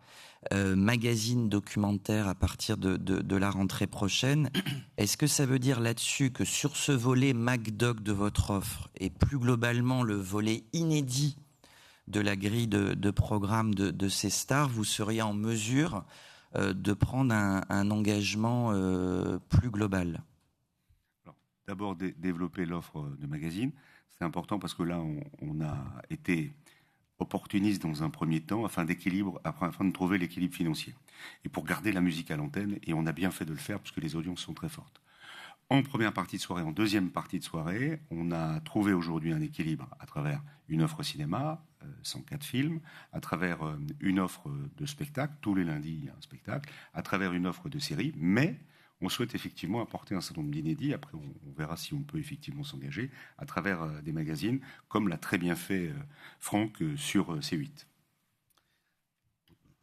magazine documentaire à partir de la rentrée prochaine. Est-ce que ça veut dire là-dessus que sur ce volet MacDoc de votre offre et plus globalement le volet inédit de la grille de programme de ces stars, vous seriez en mesure de prendre un engagement plus global? Alors, d'abord, développer l'offre de magazine. C'est important parce que là, on a été opportuniste dans un premier temps afin de trouver l'équilibre financier et pour garder la musique à l'antenne, et on a bien fait de le faire parce que les audiences sont très fortes. En première partie de soirée, en deuxième partie de soirée, on a trouvé aujourd'hui un équilibre à travers une offre cinéma, 104 films, à travers une offre de spectacle, tous les lundis il y a un spectacle, à travers une offre de série, mais on souhaite effectivement apporter un certain nombre d'inédits. Après, on verra si on peut effectivement s'engager à travers des magazines, comme l'a très bien fait Franck sur C8.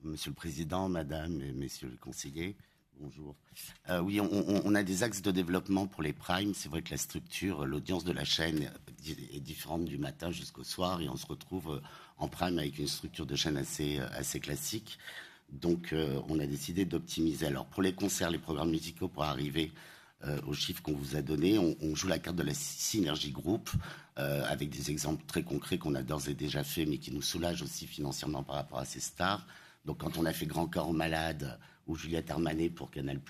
Monsieur le Président, Madame et Messieurs les conseillers, bonjour. Oui, on a des axes de développement pour les primes. C'est vrai que la structure, l'audience de la chaîne est différente du matin jusqu'au soir, et on se retrouve en prime avec une structure de chaîne assez classique. Donc, on a décidé d'optimiser. Alors, pour les concerts, les programmes musicaux, pour arriver aux chiffres qu'on vous a donnés, on joue la carte de la synergie groupe, avec des exemples très concrets qu'on a d'ores et déjà fait, mais qui nous soulagent aussi financièrement par rapport à ces stars. Donc, quand on a fait Grand Corps Malade ou Juliette Armanet pour Canal+,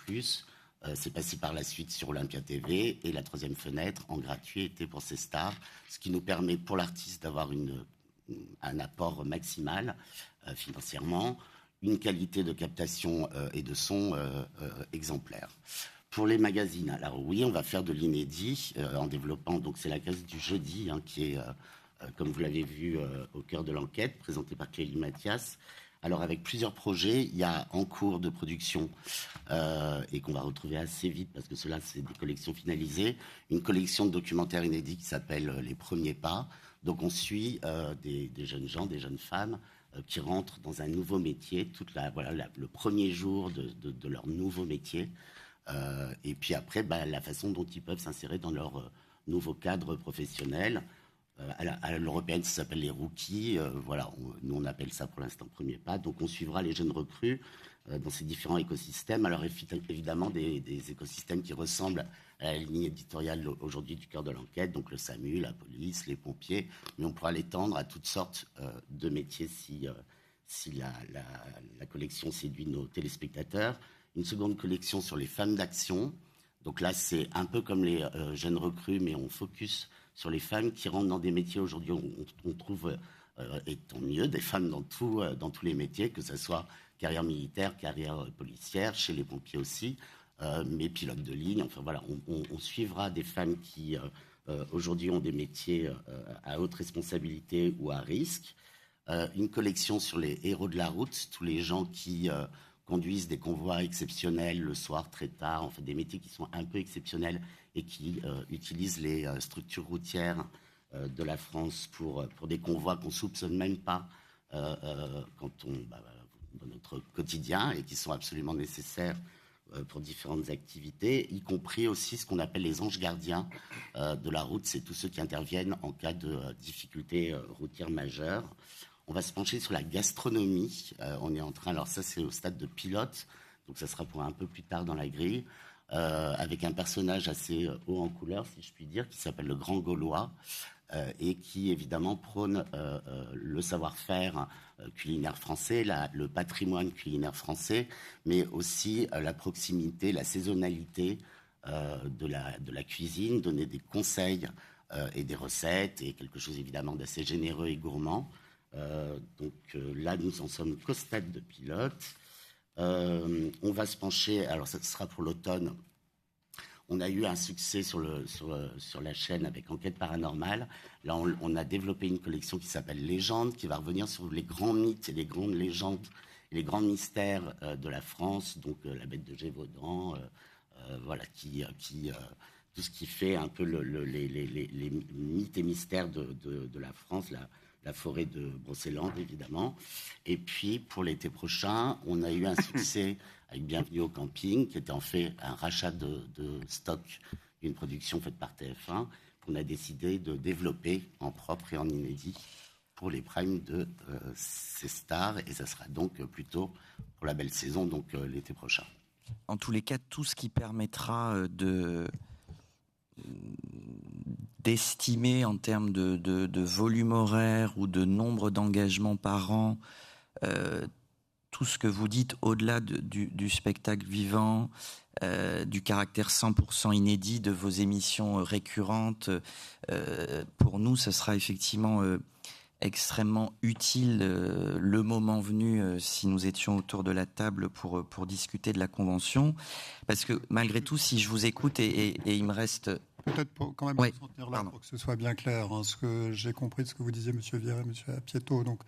c'est passé par la suite sur Olympia TV, et la troisième fenêtre, en gratuit, était pour ces stars, ce qui nous permet pour l'artiste d'avoir un apport maximal financièrement, une qualité de captation et de son exemplaire. Pour les magazines, alors oui, on va faire de l'inédit en développant, donc c'est la case du jeudi, qui est, comme vous l'avez vu, au cœur de l'enquête, présentée par Clélie Mathias. Alors avec plusieurs projets, il y a en cours de production, et qu'on va retrouver assez vite, parce que cela c'est des collections finalisées, une collection de documentaires inédits qui s'appelle Les Premiers Pas. Donc on suit des jeunes gens, des jeunes femmes, qui rentrent dans un nouveau métier, le premier jour de leur nouveau métier, et puis après, la façon dont ils peuvent s'insérer dans leur nouveau cadre professionnel. À l'européenne, ça s'appelle les rookies. Nous on appelle ça pour l'instant premier pas. Donc on suivra les jeunes recrues dans ces différents écosystèmes. Alors évidemment des écosystèmes qui ressemblent à la ligne éditoriale aujourd'hui du cœur de l'enquête, donc le SAMU, la police, les pompiers, mais on pourra l'étendre à toutes sortes de métiers si la collection séduit nos téléspectateurs. Une seconde collection sur les femmes d'action. Donc là, c'est un peu comme les jeunes recrues, mais on focus sur les femmes qui rentrent dans des métiers. Aujourd'hui, on trouve, et tant mieux, des femmes dans tous les métiers, que ce soit carrière militaire, carrière policière, chez les pompiers aussi, mais pilotes de ligne. Enfin voilà, on suivra des femmes qui aujourd'hui ont des métiers à haute responsabilité ou à risque. Une collection sur les héros de la route, tous les gens qui conduisent des convois exceptionnels le soir très tard, enfin des métiers qui sont un peu exceptionnels et qui utilisent les structures routières de la France pour des convois qu'on soupçonne même pas dans notre quotidien, et qui sont absolument nécessaires pour différentes activités, y compris aussi ce qu'on appelle les anges gardiens de la route. C'est tous ceux qui interviennent en cas de difficultés routières majeures. On va se pencher sur la gastronomie. On est en train, alors ça c'est au stade de pilote, donc ça sera pour un peu plus tard dans la grille, avec un personnage assez haut en couleur, si je puis dire, qui s'appelle le Grand Gaulois, et qui évidemment prône le savoir-faire culinaire français, le patrimoine culinaire français, mais aussi la proximité, la saisonnalité de la cuisine, donner des conseils et des recettes, et quelque chose évidemment d'assez généreux et gourmand. Là, nous en sommes qu'au stade de pilote. On va se pencher, alors ça sera pour l'automne. On a eu un succès sur la chaîne avec Enquête paranormale. Là, on a développé une collection qui s'appelle Légende, qui va revenir sur les grands mythes et les grandes légendes et les grands mystères de la France. Donc la bête de Gévaudan, tout ce qui fait un peu les mythes et mystères de la France, la forêt de Brocéliande, évidemment. Et puis, pour l'été prochain, on a eu un succès avec Bienvenue au camping, qui était en fait un rachat de stock d'une production faite par TF1, qu'on a décidé de développer en propre et en inédit pour les primes de ces stars. Et ça sera donc plutôt pour pour la belle saison, donc l'été prochain. En tous les cas, tout ce qui permettra d'estimer en termes de volume horaire ou de nombre d'engagements par an, tout ce que vous dites au-delà du spectacle vivant, du caractère 100% inédit de vos émissions récurrentes, pour nous, ce sera effectivement extrêmement utile le moment venu si nous étions autour de la table pour discuter de la convention. Parce que malgré tout, si je vous écoute et il me reste... Peut-être quand même s'en tenir là pour que ce soit bien clair. Hein, ce que j'ai compris de ce que vous disiez, M. Viret, M. Apieto, donc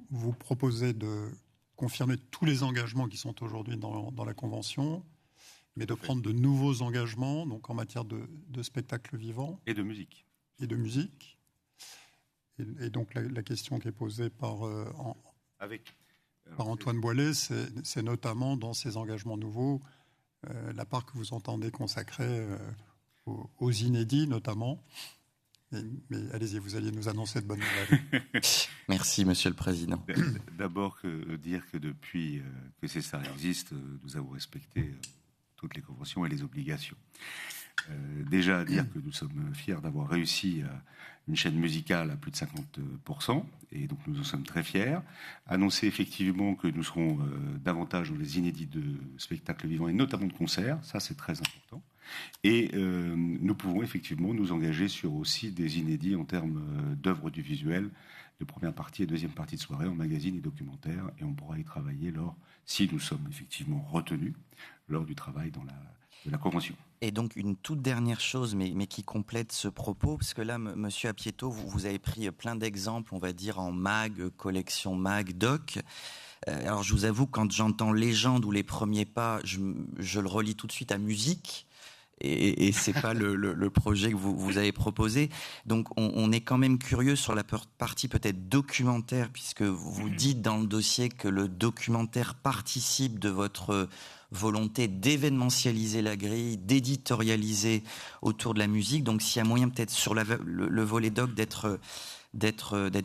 vous proposez de confirmer tous les engagements qui sont aujourd'hui dans la convention, mais de prendre de nouveaux engagements donc en matière de spectacle vivant. Et de musique. Et de musique. Et donc la question qui est posée par Antoine Boilet, c'est notamment dans ces engagements nouveaux, la part que vous entendez consacrer aux inédits notamment. Mais allez-y, vous alliez nous annoncer de bonnes nouvelles. Merci, Monsieur le Président. D'abord, dire que depuis que ces stars existent, nous avons respecté toutes les conventions et les obligations. Déjà à dire que nous sommes fiers d'avoir réussi une chaîne musicale à plus de 50%, et donc nous en sommes très fiers. Annoncer effectivement que nous serons davantage dans les inédits de spectacles vivants et notamment de concerts, ça c'est très important. Et nous pouvons effectivement nous engager sur aussi des inédits en termes d'œuvres du visuel, de première partie et deuxième partie de soirée en magazine et documentaire, et on pourra y travailler si nous sommes effectivement retenus lors du travail de la convention. Et donc une toute dernière chose, mais qui complète ce propos, parce que là, Monsieur Apieto, vous avez pris plein d'exemples, on va dire en mag, collection mag, doc. Alors je vous avoue, quand j'entends légende ou les premiers pas, je le relie tout de suite à musique. Et c'est pas le projet que vous avez proposé. Donc on est quand même curieux sur la partie peut-être documentaire, puisque vous dites dans le dossier que le documentaire participe de votre volonté d'événementialiser la grille, d'éditorialiser autour de la musique. Donc s'il y a moyen peut-être sur le volet doc d'être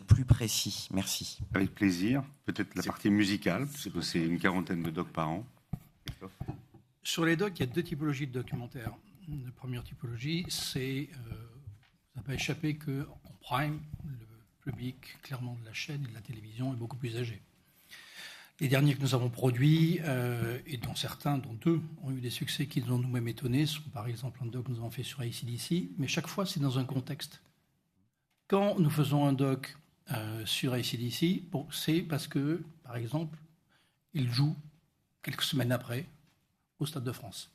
plus précis. Merci. Avec plaisir. Peut-être la partie musicale, parce que c'est une 40aine de docs par an. Sur les docs, il y a deux typologies de documentaires. La première typologie, c'est, ça n'a pas échappé qu'en prime, le public clairement de la chaîne et de la télévision est beaucoup plus âgé. Les derniers que nous avons produits, et dont certains, dont deux, ont eu des succès qui nous ont nous-mêmes étonnés, sont par exemple un doc que nous avons fait sur AC/DC, mais chaque fois c'est dans un contexte. Quand nous faisons un doc sur AC/DC, c'est parce que, par exemple, il joue quelques semaines après au Stade de France.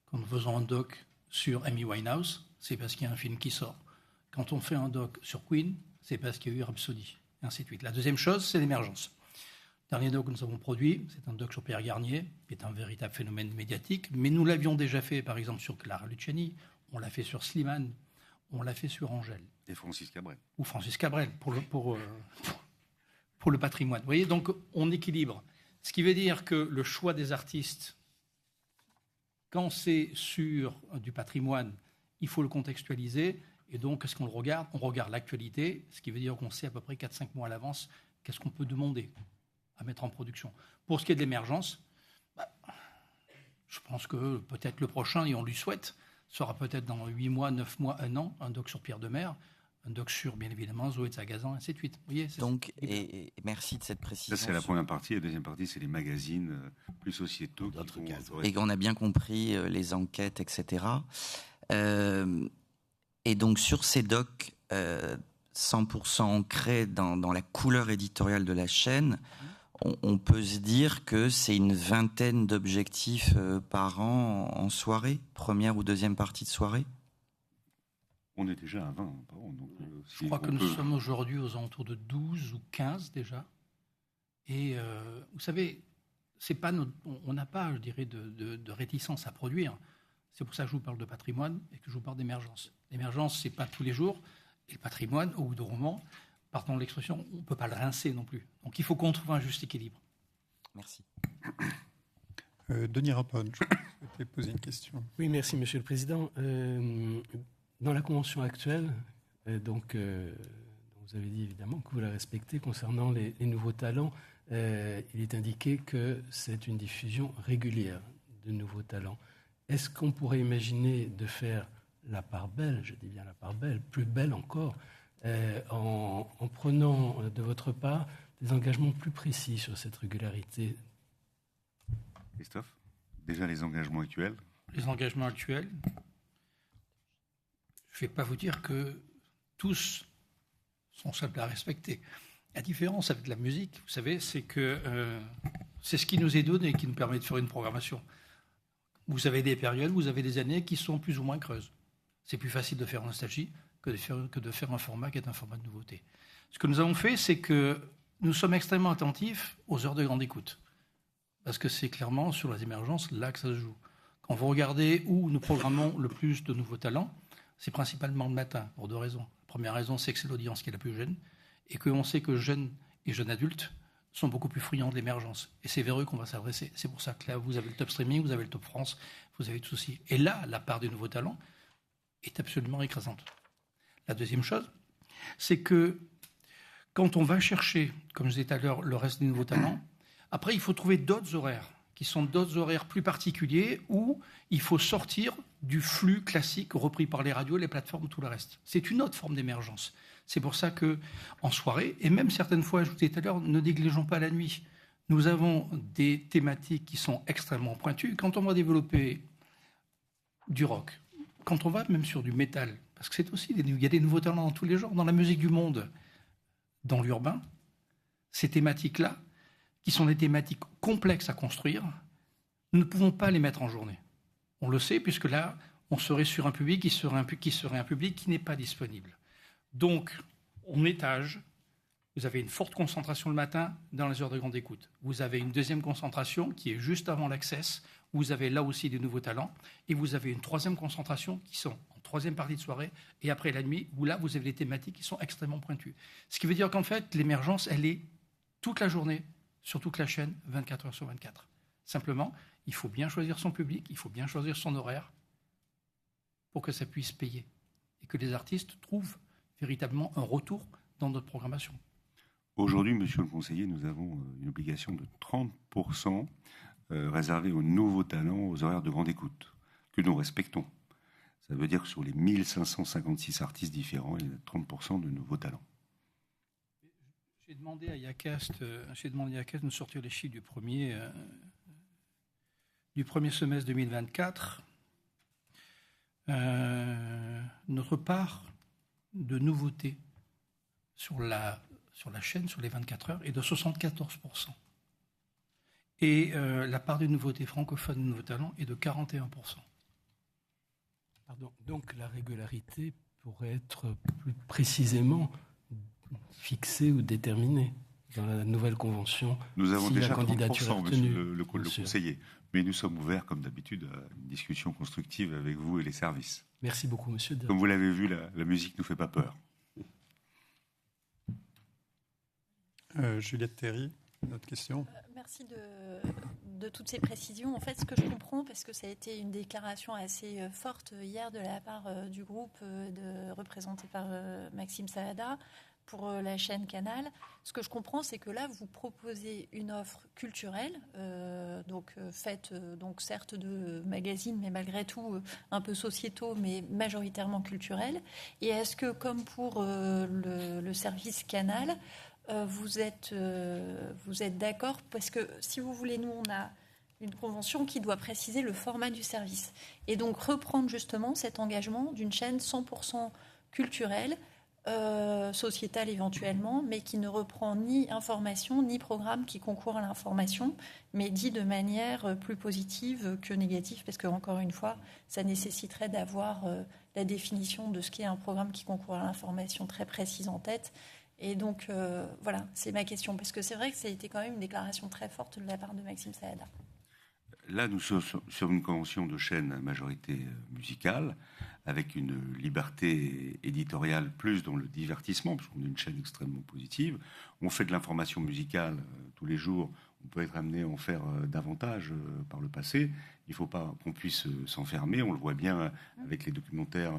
Quand nous faisons un doc sur Amy Winehouse, c'est parce qu'il y a un film qui sort. Quand on fait un doc sur Queen, c'est parce qu'il y a eu Rhapsody, et ainsi de suite. La deuxième chose, c'est l'émergence. Le dernier doc que nous avons produit, c'est un doc sur Pierre Garnier, qui est un véritable phénomène médiatique, mais nous l'avions déjà fait, par exemple, sur Clara Luciani, on l'a fait sur Slimane, on l'a fait sur Angèle. Et Francis Cabrel. Ou Francis Cabrel, pour le patrimoine. Vous voyez, donc on équilibre. Ce qui veut dire que le choix des artistes, quand c'est sur du patrimoine, il faut le contextualiser. Et donc, qu'est-ce qu'on le regarde ? On regarde l'actualité, ce qui veut dire qu'on sait à peu près 4-5 mois à l'avance qu'est-ce qu'on peut demander à mettre en production. Pour ce qui est de l'émergence, je pense que peut-être le prochain, et on lui souhaite, sera peut-être dans 8 mois, 9 mois, 1 an, un doc sur Pierre Demer, un doc sur, bien évidemment, Zoé de Sagazan, ainsi de suite. Vous voyez, donc, et merci de cette précision. Ça, c'est la première partie. La deuxième partie, c'est les magazines plus sociétaux. D'autres cas. Et qu'on a bien compris, les enquêtes, etc. Et donc, sur ces docs 100% ancrés dans la couleur éditoriale de la chaîne, on peut se dire que c'est une vingtaine d'objectifs par an en soirée, première ou deuxième partie de soirée. On est déjà à 20 par an. Donc, je crois que nous sommes aujourd'hui aux alentours de 12 ou 15 déjà. Et vous savez, c'est pas on n'a pas, je dirais, de réticence à produire. C'est pour ça que je vous parle de patrimoine et que je vous parle d'émergence. L'émergence, c'est pas tous les jours. Et le patrimoine, au bout d'un moment, partant de l'expression, on ne peut pas le rincer non plus. Donc il faut qu'on trouve un juste équilibre. Merci. Denis Rapone, je souhaitais poser une question. Oui, merci Monsieur le Président. Dans la convention actuelle, vous avez dit évidemment que vous la respectez concernant les nouveaux talents. il est indiqué que c'est une diffusion régulière de nouveaux talents. Est-ce qu'on pourrait imaginer de faire la part belle, je dis bien la part belle, plus belle encore, en prenant de votre part des engagements plus précis sur cette régularité? Christophe, déjà les engagements actuels? Les engagements actuels, je ne vais pas vous dire que tous sont simples à respecter. La différence avec la musique, vous savez, c'est que c'est ce qui nous est donné et qui nous permet de faire une programmation. Vous avez des périodes, vous avez des années qui sont plus ou moins creuses. C'est plus facile de faire nostalgie que de faire un format qui est un format de nouveauté. Ce que nous avons fait, c'est que nous sommes extrêmement attentifs aux heures de grande écoute. Parce que c'est clairement sur les émergences là que ça se joue. Quand vous regardez où nous programmons le plus de nouveaux talents, c'est principalement le matin, pour 2 raisons. La première raison, c'est que c'est l'audience qui est la plus jeune, et qu'on sait que jeunes et jeunes adultes sont beaucoup plus friands de l'émergence. Et c'est vers eux qu'on va s'adresser. C'est pour ça que là, vous avez le top streaming, vous avez le top France, vous avez tout ceci. Et là, la part des nouveaux talents est absolument écrasante. La deuxième chose, c'est que quand on va chercher, comme je disais tout à l'heure, le reste des nouveaux talents, après, il faut trouver d'autres horaires, qui sont d'autres horaires plus particuliers, où il faut sortir du flux classique repris par les radios, les plateformes, tout le reste. C'est une autre forme d'émergence. C'est pour ça qu'en soirée, et même certaines fois, je vous disais tout à l'heure, ne négligeons pas la nuit. Nous avons des thématiques qui sont extrêmement pointues. Quand on va développer du rock, quand on va même sur du métal, parce que c'est aussi, il y a des nouveaux talents dans tous les genres, dans la musique du monde, dans l'urbain, ces thématiques-là, qui sont des thématiques complexes à construire, nous ne pouvons pas les mettre en journée. On le sait, puisque là, on serait sur un public qui serait un public qui n'est pas disponible. Donc, on étage. Vous avez une forte concentration le matin dans les heures de grande écoute. Vous avez une deuxième concentration qui est juste avant l'access. Vous avez là aussi des nouveaux talents. Et vous avez une troisième concentration qui sont en troisième partie de soirée et après la nuit, où là, vous avez des thématiques qui sont extrêmement pointues. Ce qui veut dire qu'en fait, l'émergence, elle est toute la journée, sur toute la chaîne, 24 heures sur 24. Simplement, il faut bien choisir son public, il faut bien choisir son horaire pour que ça puisse payer et que les artistes trouvent véritablement un retour dans notre programmation. Aujourd'hui, monsieur le conseiller, nous avons une obligation de 30% réservée aux nouveaux talents, aux horaires de grande écoute, que nous respectons. Ça veut dire que sur les 1556 artistes différents, il y a 30% de nouveaux talents. J'ai demandé à Iacast de nous sortir les chiffres du premier semestre 2024. Notre part de nouveautés sur la chaîne, sur les 24 heures, est de 74%. Et la part des nouveautés francophones, de nouveaux talents, est de 41%. Pardon. Donc la régularité pourrait être plus précisément fixée ou déterminée dans la nouvelle convention. Nous avons si déjà la candidature 30%, monsieur le conseiller. Mais nous sommes ouverts, comme d'habitude, à une discussion constructive avec vous et les services. Merci beaucoup, monsieur. Comme vous l'avez vu, la musique ne nous fait pas peur. Juliette Théry, notre question. Merci de toutes ces précisions. En fait, ce que je comprends, parce que ça a été une déclaration assez forte hier de la part du groupe représenté par Maxime Saada pour la chaîne Canal, ce que je comprends, c'est que là, vous proposez une offre culturelle, faite certes de magazines, mais malgré tout un peu sociétaux, mais majoritairement culturels. Et est-ce que, comme pour le service Canal, vous êtes d'accord? Parce que, si vous voulez, nous, on a une convention qui doit préciser le format du service. Et donc, reprendre justement cet engagement d'une chaîne 100% culturelle, sociétale éventuellement, mais qui ne reprend ni information, ni programme qui concourt à l'information, mais dit de manière plus positive que négative, parce que, encore une fois, ça nécessiterait d'avoir la définition de ce qu'est un programme qui concourt à l'information très précise en tête. Et donc, voilà, c'est ma question. Parce que c'est vrai que ça a été quand même une déclaration très forte de la part de Maxime Saada. Là, nous sommes sur une convention de chaîne à majorité musicale, avec une liberté éditoriale plus dans le divertissement, parce qu'on est une chaîne extrêmement positive. On fait de l'information musicale tous les jours. On peut être amené à en faire davantage par le passé. Il ne faut pas qu'on puisse s'enfermer. On le voit bien avec les documentaires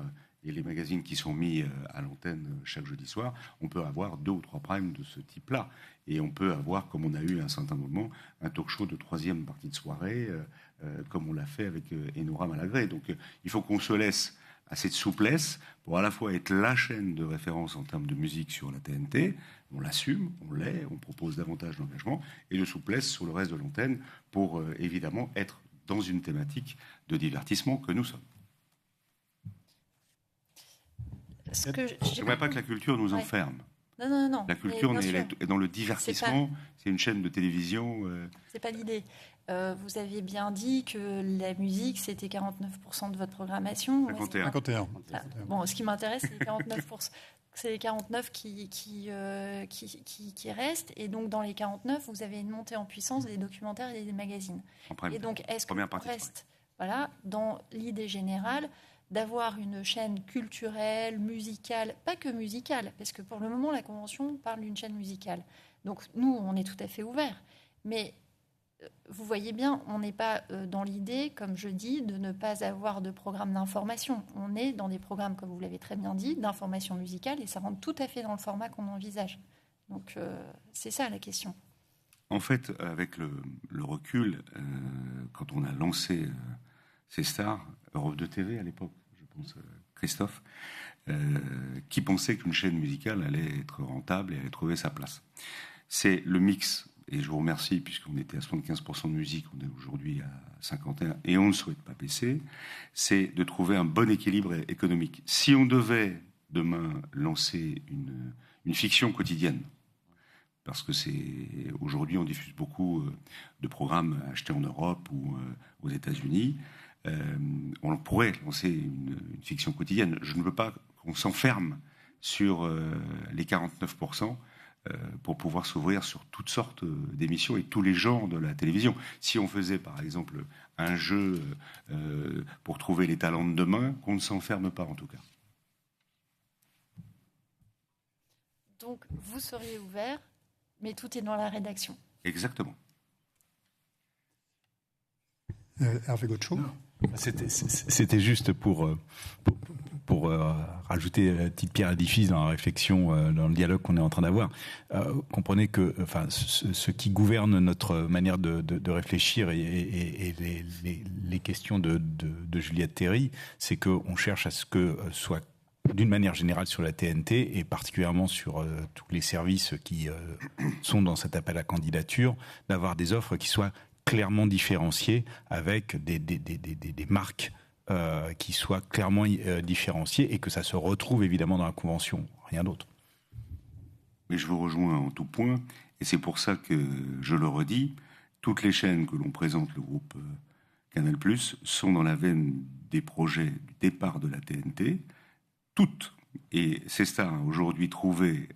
et les magazines qui sont mis à l'antenne chaque jeudi soir, on peut avoir 2 ou 3 primes de ce type-là. Et on peut avoir, comme on a eu à un certain moment, un talk-show de 3e partie de soirée, comme on l'a fait avec Enora Malagré. Donc il faut qu'on se laisse assez de souplesse pour à la fois être la chaîne de référence en termes de musique sur la TNT, on l'assume, on l'est, on propose davantage d'engagement, et de souplesse sur le reste de l'antenne pour évidemment être dans une thématique de divertissement que nous sommes. Je ne voudrais pas que la culture nous enferme. Non. La culture est dans le divertissement. C'est une chaîne de télévision. C'est pas l'idée. Vous aviez bien dit que la musique, c'était 49% de votre programmation. 51. Bon, ce qui m'intéresse, c'est les 49%. C'est les 49 qui restent. Et donc, dans les 49, vous avez une montée en puissance des documentaires et des magazines. Et donc, est-ce qu'on reste dans l'idée générale d'avoir une chaîne culturelle, musicale, pas que musicale, parce que pour le moment, la Convention parle d'une chaîne musicale. Donc, nous, on est tout à fait ouverts. Mais vous voyez bien, on n'est pas dans l'idée, comme je dis, de ne pas avoir de programme d'information. On est dans des programmes, comme vous l'avez très bien dit, d'information musicale, et ça rentre tout à fait dans le format qu'on envisage. Donc, c'est ça la question. En fait, avec le recul, quand on a lancé ces stars, Europe 2 TV à l'époque, je pense, Christophe, qui pensait qu'une chaîne musicale allait être rentable et allait trouver sa place. C'est le mix, et je vous remercie, puisqu'on était à 75% de musique, on est aujourd'hui à 51%, et on ne souhaite pas baisser, c'est de trouver un bon équilibre économique. Si on devait demain lancer une fiction quotidienne, parce que aujourd'hui on diffuse beaucoup de programmes achetés en Europe ou aux États-Unis, on pourrait lancer une fiction quotidienne. Je ne veux pas qu'on s'enferme sur les 49% pour pouvoir s'ouvrir sur toutes sortes d'émissions et tous les genres de la télévision. Si on faisait par exemple un jeu pour trouver les talents de demain, qu'on ne s'enferme pas en tout cas. Donc vous seriez ouvert, mais tout est dans la rédaction. Exactement. Hervé Gaucho. C'était juste pour rajouter une petite pierre à l'édifice dans la réflexion, dans le dialogue qu'on est en train d'avoir. Comprenez que ce qui gouverne notre manière de réfléchir et les questions de Juliette Terry, c'est qu'on cherche à ce que soit d'une manière générale sur la TNT et particulièrement sur tous les services qui sont dans cet appel à candidature, d'avoir des offres qui soient clairement différenciées avec des marques qui soient clairement différenciées et que ça se retrouve évidemment dans la Convention, rien d'autre. Mais je vous rejoins en tout point, et c'est pour ça que, je le redis, toutes les chaînes que l'on présente, le groupe Canal+, sont dans la veine des projets du départ de la TNT, toutes. Et Cestar a aujourd'hui trouvé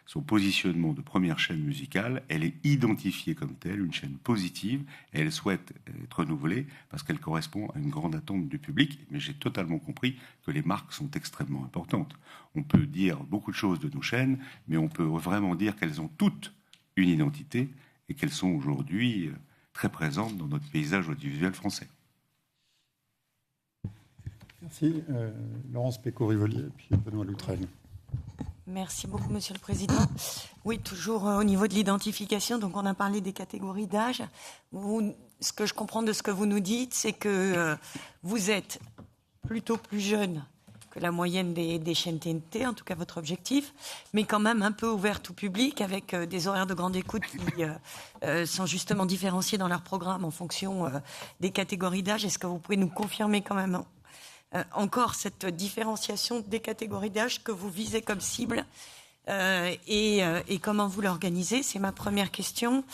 son positionnement de première chaîne musicale. Elle est identifiée comme telle, une chaîne positive, et elle souhaite être renouvelée parce qu'elle correspond à une grande attente du public. Mais j'ai totalement compris que les marques sont extrêmement importantes. On peut dire beaucoup de choses de nos chaînes, mais on peut vraiment dire qu'elles ont toutes une identité et qu'elles sont aujourd'hui très présentes dans notre paysage audiovisuel français. Merci. Laurence Péco-Rivolier et puis Benoît Loutrel. Merci beaucoup, Monsieur le Président. Oui, toujours au niveau de l'identification, donc on a parlé des catégories d'âge. Ce que je comprends de ce que vous nous dites, c'est que vous êtes plutôt plus jeune que la moyenne des chaînes TNT, en tout cas votre objectif, mais quand même un peu ouvert tout public, avec des horaires de grande écoute qui sont justement différenciés dans leur programme en fonction des catégories d'âge. Est-ce que vous pouvez nous confirmer quand même encore cette différenciation des catégories d'âge que vous visez comme cible et comment vous l'organisez? C'est ma première question.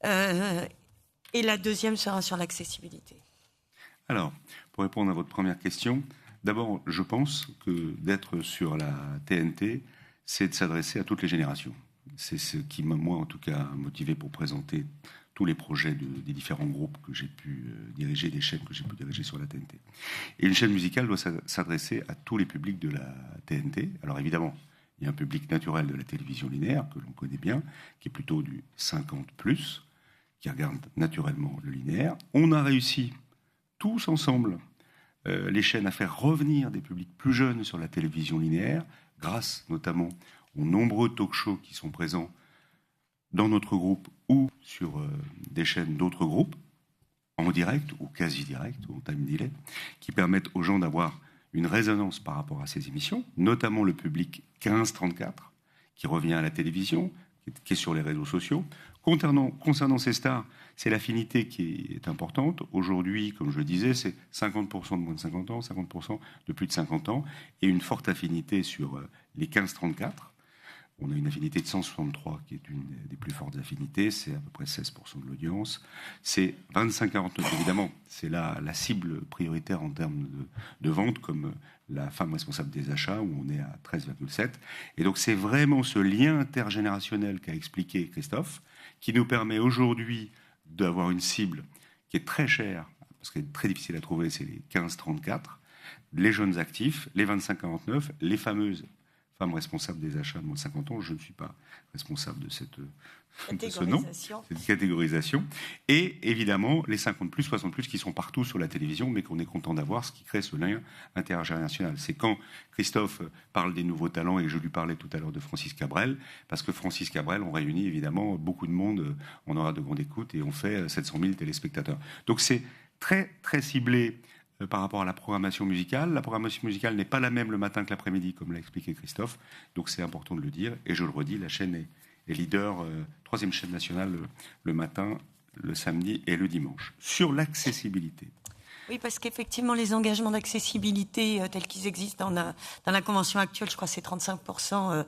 Et la deuxième sera sur l'accessibilité. Alors, pour répondre à votre première question, d'abord, je pense que d'être sur la TNT, c'est de s'adresser à toutes les générations. C'est ce qui m'a, moi en tout cas, motivé pour présenter tous les projets des différents groupes que j'ai pu diriger, des chaînes que j'ai pu diriger sur la TNT. Et une chaîne musicale doit s'adresser à tous les publics de la TNT. Alors évidemment, il y a un public naturel de la télévision linéaire, que l'on connaît bien, qui est plutôt du 50+, qui regarde naturellement le linéaire. On a réussi, tous ensemble, les chaînes à faire revenir des publics plus jeunes sur la télévision linéaire, grâce notamment aux nombreux talk-shows qui sont présents dans notre groupe ou sur des chaînes d'autres groupes, en direct ou quasi direct, ou en time delay, qui permettent aux gens d'avoir une résonance par rapport à ces émissions, notamment le public 15-34, qui revient à la télévision, qui est sur les réseaux sociaux. Concernant ces stars, c'est l'affinité qui est importante. Aujourd'hui, comme je le disais, c'est 50% de moins de 50 ans, 50% de plus de 50 ans, et une forte affinité sur les 15-34. On a une affinité de 163, qui est une des plus fortes affinités, c'est à peu près 16% de l'audience. C'est 25-49, évidemment, c'est la cible prioritaire en termes de vente, comme la femme responsable des achats, où on est à 13,7. Et donc c'est vraiment ce lien intergénérationnel qu'a expliqué Christophe, qui nous permet aujourd'hui d'avoir une cible qui est très chère, parce qu'elle est très difficile à trouver, c'est les 15-34, les jeunes actifs, les 25-49, les fameuses femmes responsables des achats de moins de 50 ans. Je ne suis pas responsable de ce nom, cette catégorisation. Et évidemment, les 50+, 60+, qui sont partout sur la télévision, mais qu'on est content d'avoir, ce qui crée ce lien intergénérationnel. C'est quand Christophe parle des nouveaux talents, et je lui parlais tout à l'heure de Francis Cabrel, parce que Francis Cabrel, on réunit évidemment beaucoup de monde en horaire de grande écoute, et on fait 700 000 téléspectateurs. Donc c'est très, très ciblé par rapport à la programmation musicale. La programmation musicale n'est pas la même le matin que l'après-midi, comme l'a expliqué Christophe. Donc c'est important de le dire. Et je le redis, la chaîne est leader, troisième chaîne nationale le matin, le samedi et le dimanche. Sur l'accessibilité. Oui, parce qu'effectivement, les engagements d'accessibilité tels qu'ils existent dans la convention actuelle, je crois que c'est 35%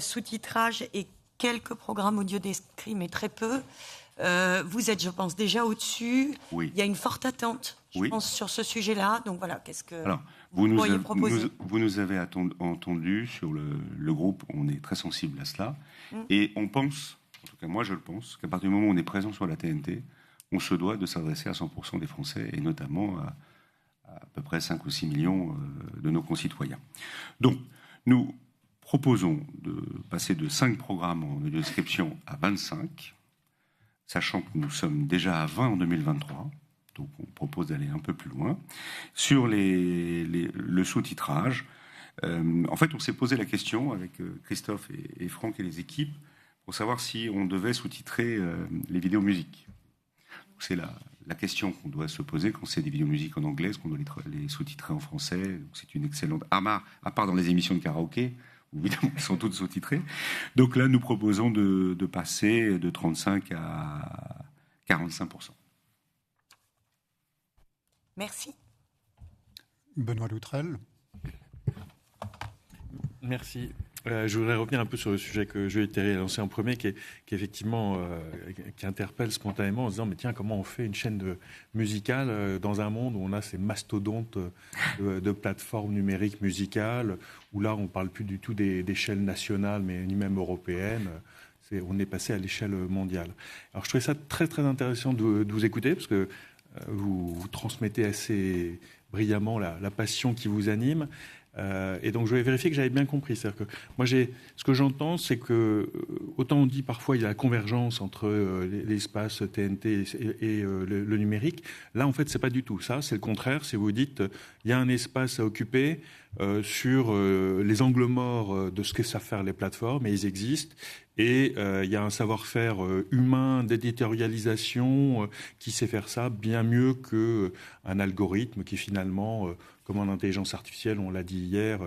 sous-titrage et quelques programmes audio descrits, mais très peu. Vous êtes, je pense, déjà au-dessus. Oui. Il y a une forte attente, je pense, sur ce sujet-là. Donc voilà, qu'est-ce que vous pourriez proposer ? Vous nous avez entendu sur le groupe, on est très sensible à cela. Et on pense, en tout cas moi je le pense, qu'à partir du moment où on est présent sur la TNT, on se doit de s'adresser à 100% des Français, et notamment à peu près 5 ou 6 millions de nos concitoyens. Donc, nous proposons de passer de 5 programmes en audiodescription à 25, sachant que nous sommes déjà à 20 en 2023, donc on propose d'aller un peu plus loin. Sur le sous-titrage, en fait, on s'est posé la question avec Christophe et Franck et les équipes pour savoir si on devait sous-titrer les vidéos musiques. C'est la question qu'on doit se poser quand c'est des vidéos musiques en anglais, est-ce qu'on doit les sous-titrer en français ? Donc c'est une excellente... À part dans les émissions de karaoké, où évidemment elles sont toutes sous-titrées. Donc là, nous proposons de passer de 35 à 45%. Merci. Benoît Loutrel. Merci. Je voudrais revenir un peu sur le sujet que je vais lancer en premier, qui effectivement qui interpelle spontanément en se disant mais tiens, comment on fait une chaîne musicale dans un monde où on a ces mastodontes de plateformes numériques musicales, où là on ne parle plus du tout d'échelle nationale, mais ni même européenne. On est passé à l'échelle mondiale. Alors je trouvais ça très très intéressant de vous écouter, parce que vous transmettez assez brillamment la passion qui vous anime. Et donc je vais vérifier que j'avais bien compris. C'est-à-dire que moi, ce que j'entends, c'est que autant on dit parfois il y a la convergence entre l'espace TNT et le numérique. Là, en fait, c'est pas du tout ça. C'est le contraire. C'est vous dites il y a un espace à occuper sur les angles morts de ce que savent faire les plateformes, et ils existent. Et il y a un savoir-faire humain d'éditorialisation qui sait faire ça bien mieux qu'un algorithme qui finalement, comme en intelligence artificielle, on l'a dit hier,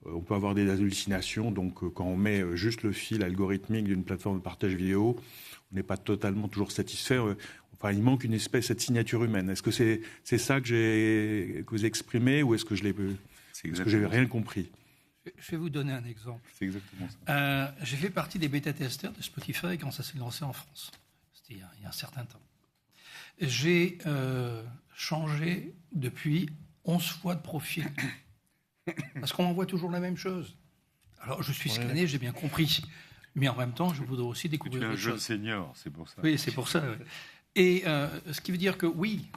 on peut avoir des hallucinations. Donc quand on met juste le fil algorithmique d'une plateforme de partage vidéo, on n'est pas totalement toujours satisfait. Enfin, il manque une espèce de signature humaine. Est-ce que c'est ça que vous exprimez, ou est-ce que je n'ai rien compris ? Je vais vous donner un exemple. C'est exactement ça. J'ai fait partie des bêta-testeurs de Spotify quand ça s'est lancé en France. C'était il y a un certain temps. J'ai changé depuis 11 fois de profil. Parce qu'on m'envoie toujours la même chose. Alors, je suis scanné, j'ai bien compris. Mais en même temps, je voudrais aussi découvrir autre chose. Tu es un jeune senior, c'est pour ça. Oui, c'est pour ça. Oui. Et ce qui veut dire que oui,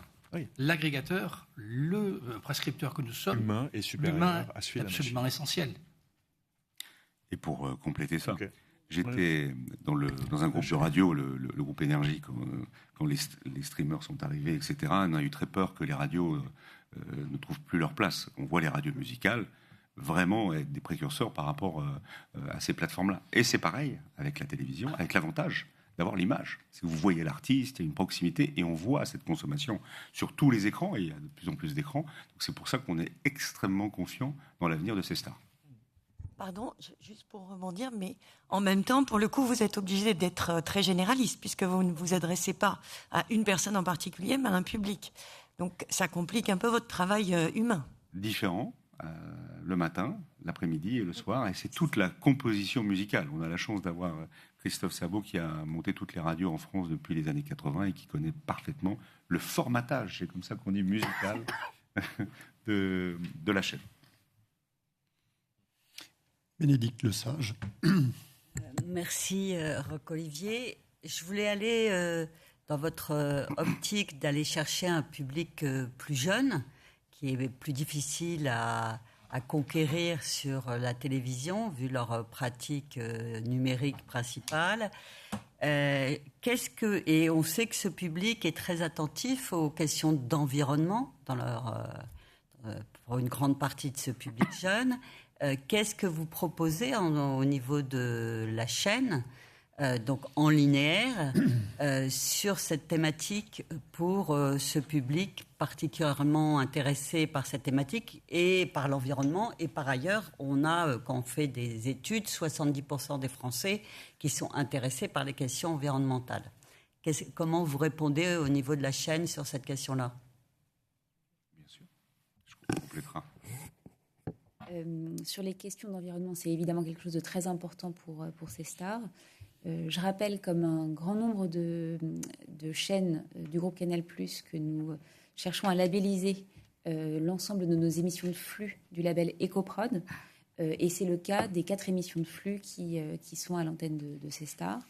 l'agrégateur, le prescripteur que nous sommes, humain et supérieur, est absolument essentiel. Et pour compléter ça, j'étais dans un groupe de radio, le groupe Énergie, quand les streamers sont arrivés, etc. On a eu très peur que les radios ne trouvent plus leur place. On voit les radios musicales vraiment être des précurseurs par rapport à ces plateformes-là. Et c'est pareil avec la télévision, avec l'avantage d'avoir l'image. Si vous voyez l'artiste, il y a une proximité et on voit cette consommation sur tous les écrans, et il y a de plus en plus d'écrans. Donc c'est pour ça qu'on est extrêmement confiant dans l'avenir de ces stars. Pardon, juste pour rebondir, mais en même temps, pour le coup, vous êtes obligé d'être très généraliste, puisque vous ne vous adressez pas à une personne en particulier, mais à un public. Donc ça complique un peu votre travail humain. Différent, le matin, l'après-midi et le soir, et c'est toute la composition musicale. On a la chance d'avoir Christophe Sabot qui a monté toutes les radios en France depuis les années 80 et qui connaît parfaitement le formatage, c'est comme ça qu'on dit, musical de la chaîne. Bénédicte Lesage. Merci, Roch-Olivier. Je voulais aller dans votre optique d'aller chercher un public plus jeune, qui est plus difficile à conquérir sur la télévision, vu leur pratique numérique principale. Et on sait que ce public est très attentif aux questions d'environnement pour une grande partie de ce public jeune. Qu'est-ce que vous proposez au niveau de la chaîne, donc en linéaire, sur cette thématique pour ce public particulièrement intéressé par cette thématique et par l'environnement? Et par ailleurs, on a, quand on fait des études, 70% des Français qui sont intéressés par les questions environnementales. Comment vous répondez au niveau de la chaîne sur cette question-là? Bien sûr, je compléterai. Sur les questions d'environnement, c'est évidemment quelque chose de très important pour ces stars. Je rappelle, comme un grand nombre de chaînes du groupe Canal+, que nous cherchons à labelliser l'ensemble de nos émissions de flux du label EcoProd. Et c'est le cas des 4 émissions de flux qui sont à l'antenne de ces stars.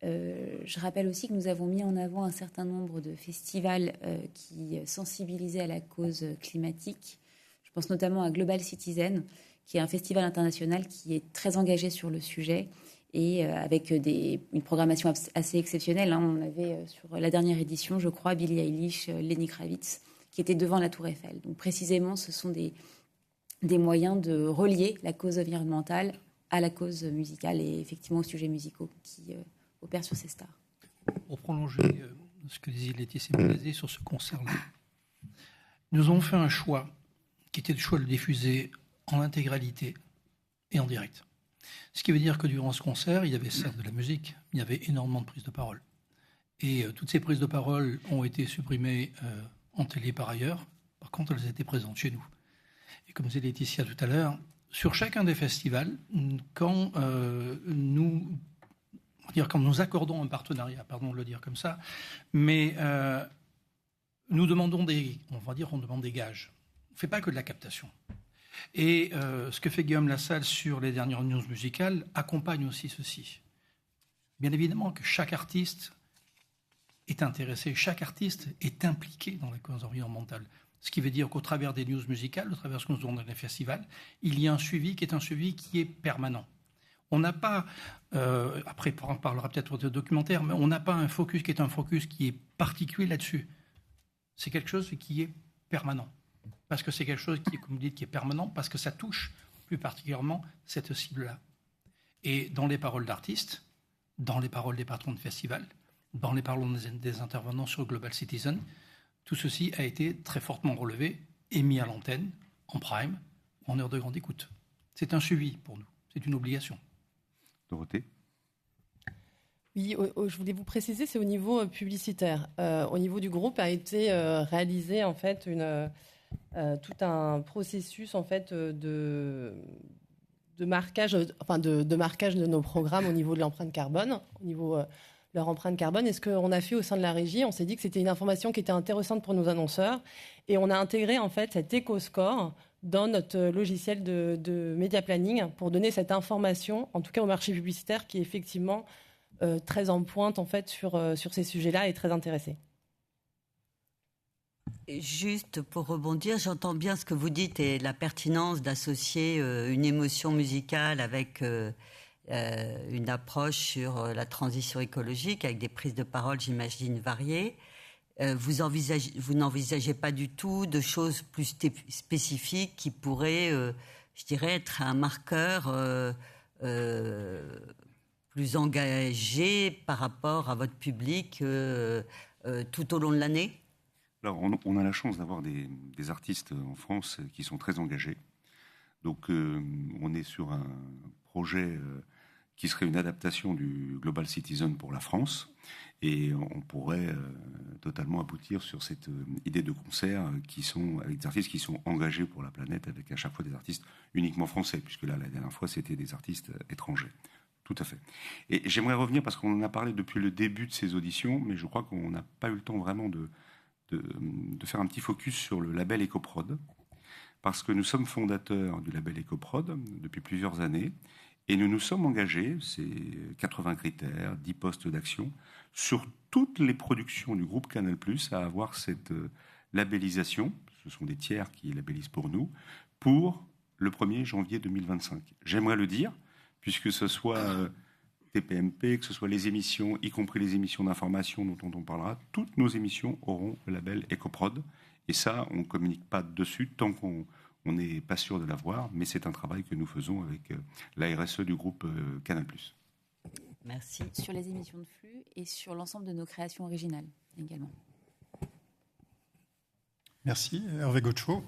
Je rappelle aussi que nous avons mis en avant un certain nombre de festivals qui sensibilisaient à la cause climatique. Je pense notamment à Global Citizen, qui est un festival international qui est très engagé sur le sujet et avec une programmation assez exceptionnelle. On avait sur la dernière édition, je crois, Billie Eilish, Lenny Kravitz, qui étaient devant la Tour Eiffel. Donc précisément, ce sont des moyens de relier la cause environnementale à la cause musicale et effectivement aux sujets musicaux qui opèrent sur ces stars. Pour prolonger ce que disait Laetitia Ménazé sur ce concert-là, nous avons fait un choix qui était le choix de le diffuser en intégralité et en direct. Ce qui veut dire que durant ce concert, il y avait certes de la musique, il y avait énormément de prises de parole. Et toutes ces prises de parole ont été supprimées en télé par ailleurs. Par contre, elles étaient présentes chez nous. Et comme disait Laetitia tout à l'heure, sur chacun des festivals, quand nous accordons un partenariat, pardon de le dire comme ça, mais nous demandons on demande des gages. On ne fait pas que de la captation. Et ce que fait Guillaume Lassalle sur les dernières news musicales accompagne aussi ceci. Bien évidemment que chaque artiste est intéressé, chaque artiste est impliqué dans la cause environnementale. Ce qui veut dire qu'au travers des news musicales, au travers de ce que nous faisons dans les festivals, il y a un suivi qui est permanent. On n'a pas, après on parlera peut-être de documentaire, mais on n'a pas un focus qui est particulier là-dessus. C'est quelque chose qui est permanent. Parce que c'est quelque chose qui, comme vous dites, qui est permanent, parce que ça touche plus particulièrement cette cible-là. Et dans les paroles d'artistes, dans les paroles des patrons de festivals, dans les paroles des intervenants sur Global Citizen, tout ceci a été très fortement relevé et mis à l'antenne, en prime, en heure de grande écoute. C'est un suivi pour nous, c'est une obligation. Dorothée ? Oui, je voulais vous préciser, c'est au niveau publicitaire. Au niveau du groupe a été réalisé en fait tout un processus en fait de marquage, de marquage de nos programmes au niveau de l'empreinte carbone, au niveau de leur empreinte carbone. Et ce qu'on a fait au sein de la régie, on s'est dit que c'était une information qui était intéressante pour nos annonceurs, et on a intégré en fait cet éco-score dans notre logiciel de média planning pour donner cette information, en tout cas au marché publicitaire, qui est effectivement très en pointe en fait sur ces sujets-là et très intéressé. Juste pour rebondir, j'entends bien ce que vous dites et la pertinence d'associer une émotion musicale avec une approche sur la transition écologique, avec des prises de parole, j'imagine, variées. vous n'envisagez pas du tout de choses plus spécifiques qui pourraient, je dirais, être un marqueur plus engagé par rapport à votre public tout au long de l'année? Alors, on a la chance d'avoir des artistes en France qui sont très engagés. Donc, on est sur un projet qui serait une adaptation du Global Citizen pour la France. Et on pourrait totalement aboutir sur cette idée de concert avec des artistes qui sont engagés pour la planète, avec à chaque fois des artistes uniquement français, puisque là, la dernière fois, c'était des artistes étrangers. Tout à fait. Et j'aimerais revenir, parce qu'on en a parlé depuis le début de ces auditions, mais je crois qu'on n'a pas eu le temps vraiment de faire un petit focus sur le label EcoProd, parce que nous sommes fondateurs du label EcoProd depuis plusieurs années, et nous nous sommes engagés, c'est 80 critères, 10 postes d'action, sur toutes les productions du groupe Canal+, à avoir cette labellisation, ce sont des tiers qui labellisent pour nous, pour le 1er janvier 2025. J'aimerais le dire, puisque ce soit TPMP, que ce soit les émissions, y compris les émissions d'information dont on parlera, toutes nos émissions auront le label EcoProd. Et ça, on ne communique pas dessus tant qu'on n'est pas sûr de l'avoir, mais c'est un travail que nous faisons avec la RSE du groupe Canal+. Merci. Sur les émissions de flux et sur l'ensemble de nos créations originales également. Merci. Hervé Gaucho.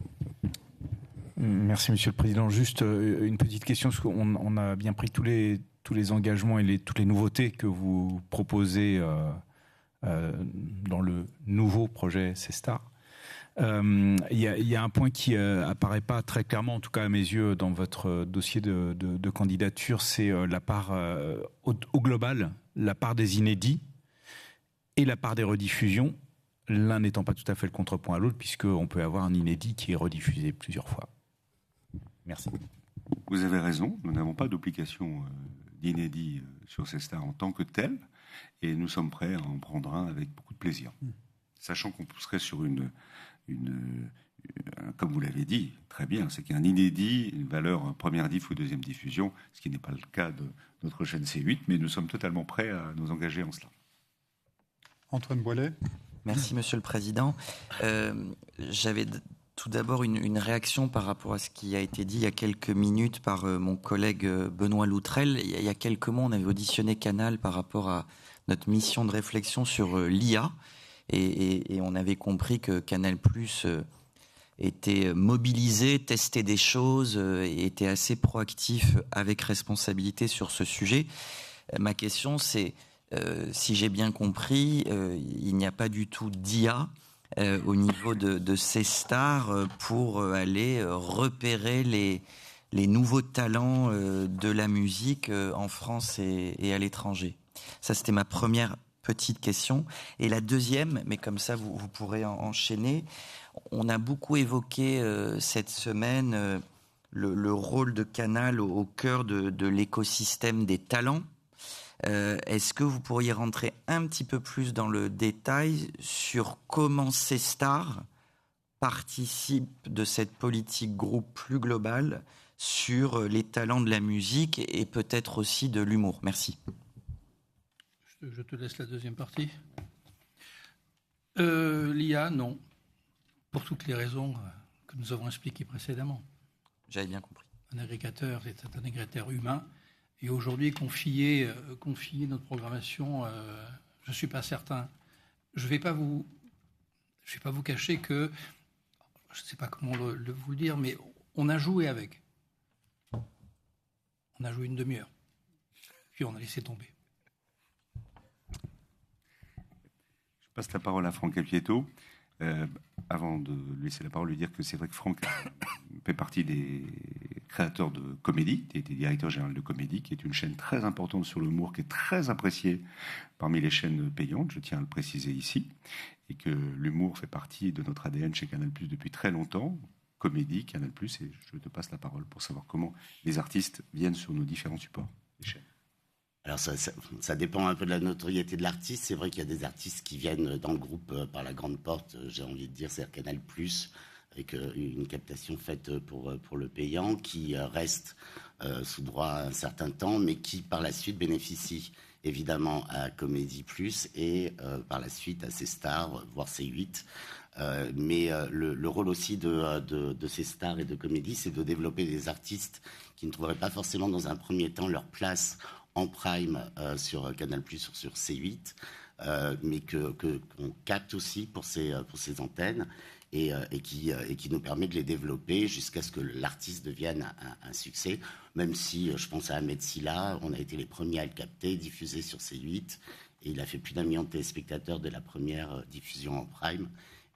Merci, Monsieur le Président. Juste une petite question, parce qu'on a bien pris tous les engagements et toutes les nouveautés que vous proposez dans le nouveau projet C-Star. Il y a un point qui apparaît pas très clairement, en tout cas à mes yeux, dans votre dossier de candidature, c'est la part au global, la part des inédits et la part des rediffusions, l'un n'étant pas tout à fait le contrepoint à l'autre, puisqu'on peut avoir un inédit qui est rediffusé plusieurs fois. Merci. Vous avez raison, nous n'avons pas d'obligation d'inédit sur ces stars en tant que tel, et nous sommes prêts à en prendre un avec beaucoup de plaisir. Sachant qu'on serait sur comme vous l'avez dit, très bien, c'est qu'un inédit, une valeur première diff ou deuxième diffusion, ce qui n'est pas le cas de notre chaîne C8, mais nous sommes totalement prêts à nous engager en cela. Antoine Boilet. Merci, Monsieur le Président. J'avais tout d'abord une réaction par rapport à ce qui a été dit il y a quelques minutes par mon collègue Benoît Loutrel. Il y a quelques mois, on avait auditionné Canal par rapport à notre mission de réflexion sur l'IA. Et on avait compris que Canal+ était mobilisé, testait des choses, et était assez proactif avec responsabilité sur ce sujet. Ma question, c'est, si j'ai bien compris, il n'y a pas du tout d'IA au niveau de ces stars pour aller repérer les nouveaux talents de la musique en France et à l'étranger. Ça, c'était ma première petite question. Et la deuxième, mais comme ça vous pourrez enchaîner, on a beaucoup évoqué cette semaine le rôle de Canal au cœur de l'écosystème des talents. Est-ce que vous pourriez rentrer un petit peu plus dans le détail sur comment ces stars participent de cette politique groupe plus globale sur les talents de la musique et peut-être aussi de l'humour? Merci. Je te laisse la deuxième partie. L'IA, non. Pour toutes les raisons que nous avons expliquées précédemment. J'avais bien compris. Un agrégateur, c'est un agrégateur humain. Et aujourd'hui, confier notre programmation, je ne suis pas certain. Je ne vais pas vous cacher que, je ne sais pas comment vous le dire, mais on a joué avec. On a joué une demi-heure. Puis on a laissé tomber. Je passe la parole à Franck Cappietto. Avant de lui laisser la parole, lui dire que c'est vrai que Franck fait partie des créateurs de Comédie, qui était directeur général de Comédie, qui est une chaîne très importante sur l'humour, qui est très appréciée parmi les chaînes payantes, je tiens à le préciser ici, et que l'humour fait partie de notre ADN chez Canal+ depuis très longtemps. Comédie, Canal+, et je te passe la parole pour savoir comment les artistes viennent sur nos différents supports, les chaînes. Alors ça dépend un peu de la notoriété de l'artiste. C'est vrai qu'il y a des artistes qui viennent dans le groupe par la grande porte, j'ai envie de dire, c'est Canal+, avec une captation faite pour le payant, qui reste sous droit un certain temps, mais qui par la suite bénéficie évidemment à Comédie Plus et par la suite à C-Star, voire C8. Mais le rôle aussi de C-Star et de Comédie, c'est de développer des artistes qui ne trouveraient pas forcément dans un premier temps leur place en prime sur Canal+, sur C8, mais qu'on capte aussi pour ces antennes et qui nous permet de les développer jusqu'à ce que l'artiste devienne un succès, même si je pense à Ahmed Silla, on a été les premiers à le capter, diffuser sur C8, et il a fait plus d'1 million de téléspectateurs de la première diffusion en prime,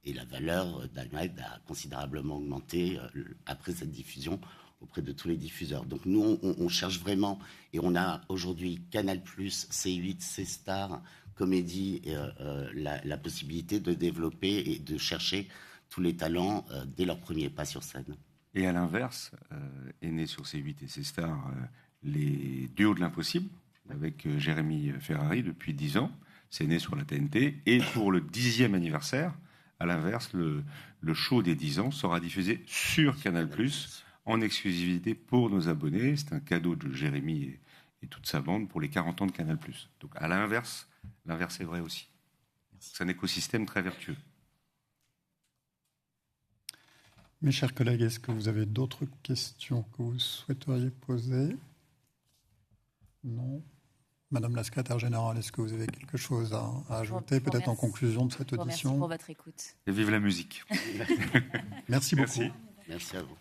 et la valeur d'Ahmed a considérablement augmenté après cette diffusion auprès de tous les diffuseurs. Donc nous, on cherche vraiment, et on a aujourd'hui Canal+, C8, C-Star, Comédie, la possibilité de développer et de chercher tous les talents dès leur premier pas sur scène. Et à l'inverse, est né sur C8 et C-Star les duos de l'impossible, avec Jérémy Ferrari depuis 10 ans. C'est né sur la TNT. Et pour le 10e anniversaire, à l'inverse, le show des 10 ans sera diffusé sur Canal+, en exclusivité pour nos abonnés. C'est un cadeau de Jérémy et toute sa bande pour les 40 ans de Canal+. Donc à l'inverse est vrai aussi. C'est un écosystème très vertueux. Mes chers collègues, est-ce que vous avez d'autres questions que vous souhaiteriez poser? Non. Madame la secrétaire générale, est-ce que vous avez quelque chose à ajouter, peut-être en conclusion de cette audition? Merci pour votre écoute. Et vive la musique. Merci beaucoup. Merci à vous.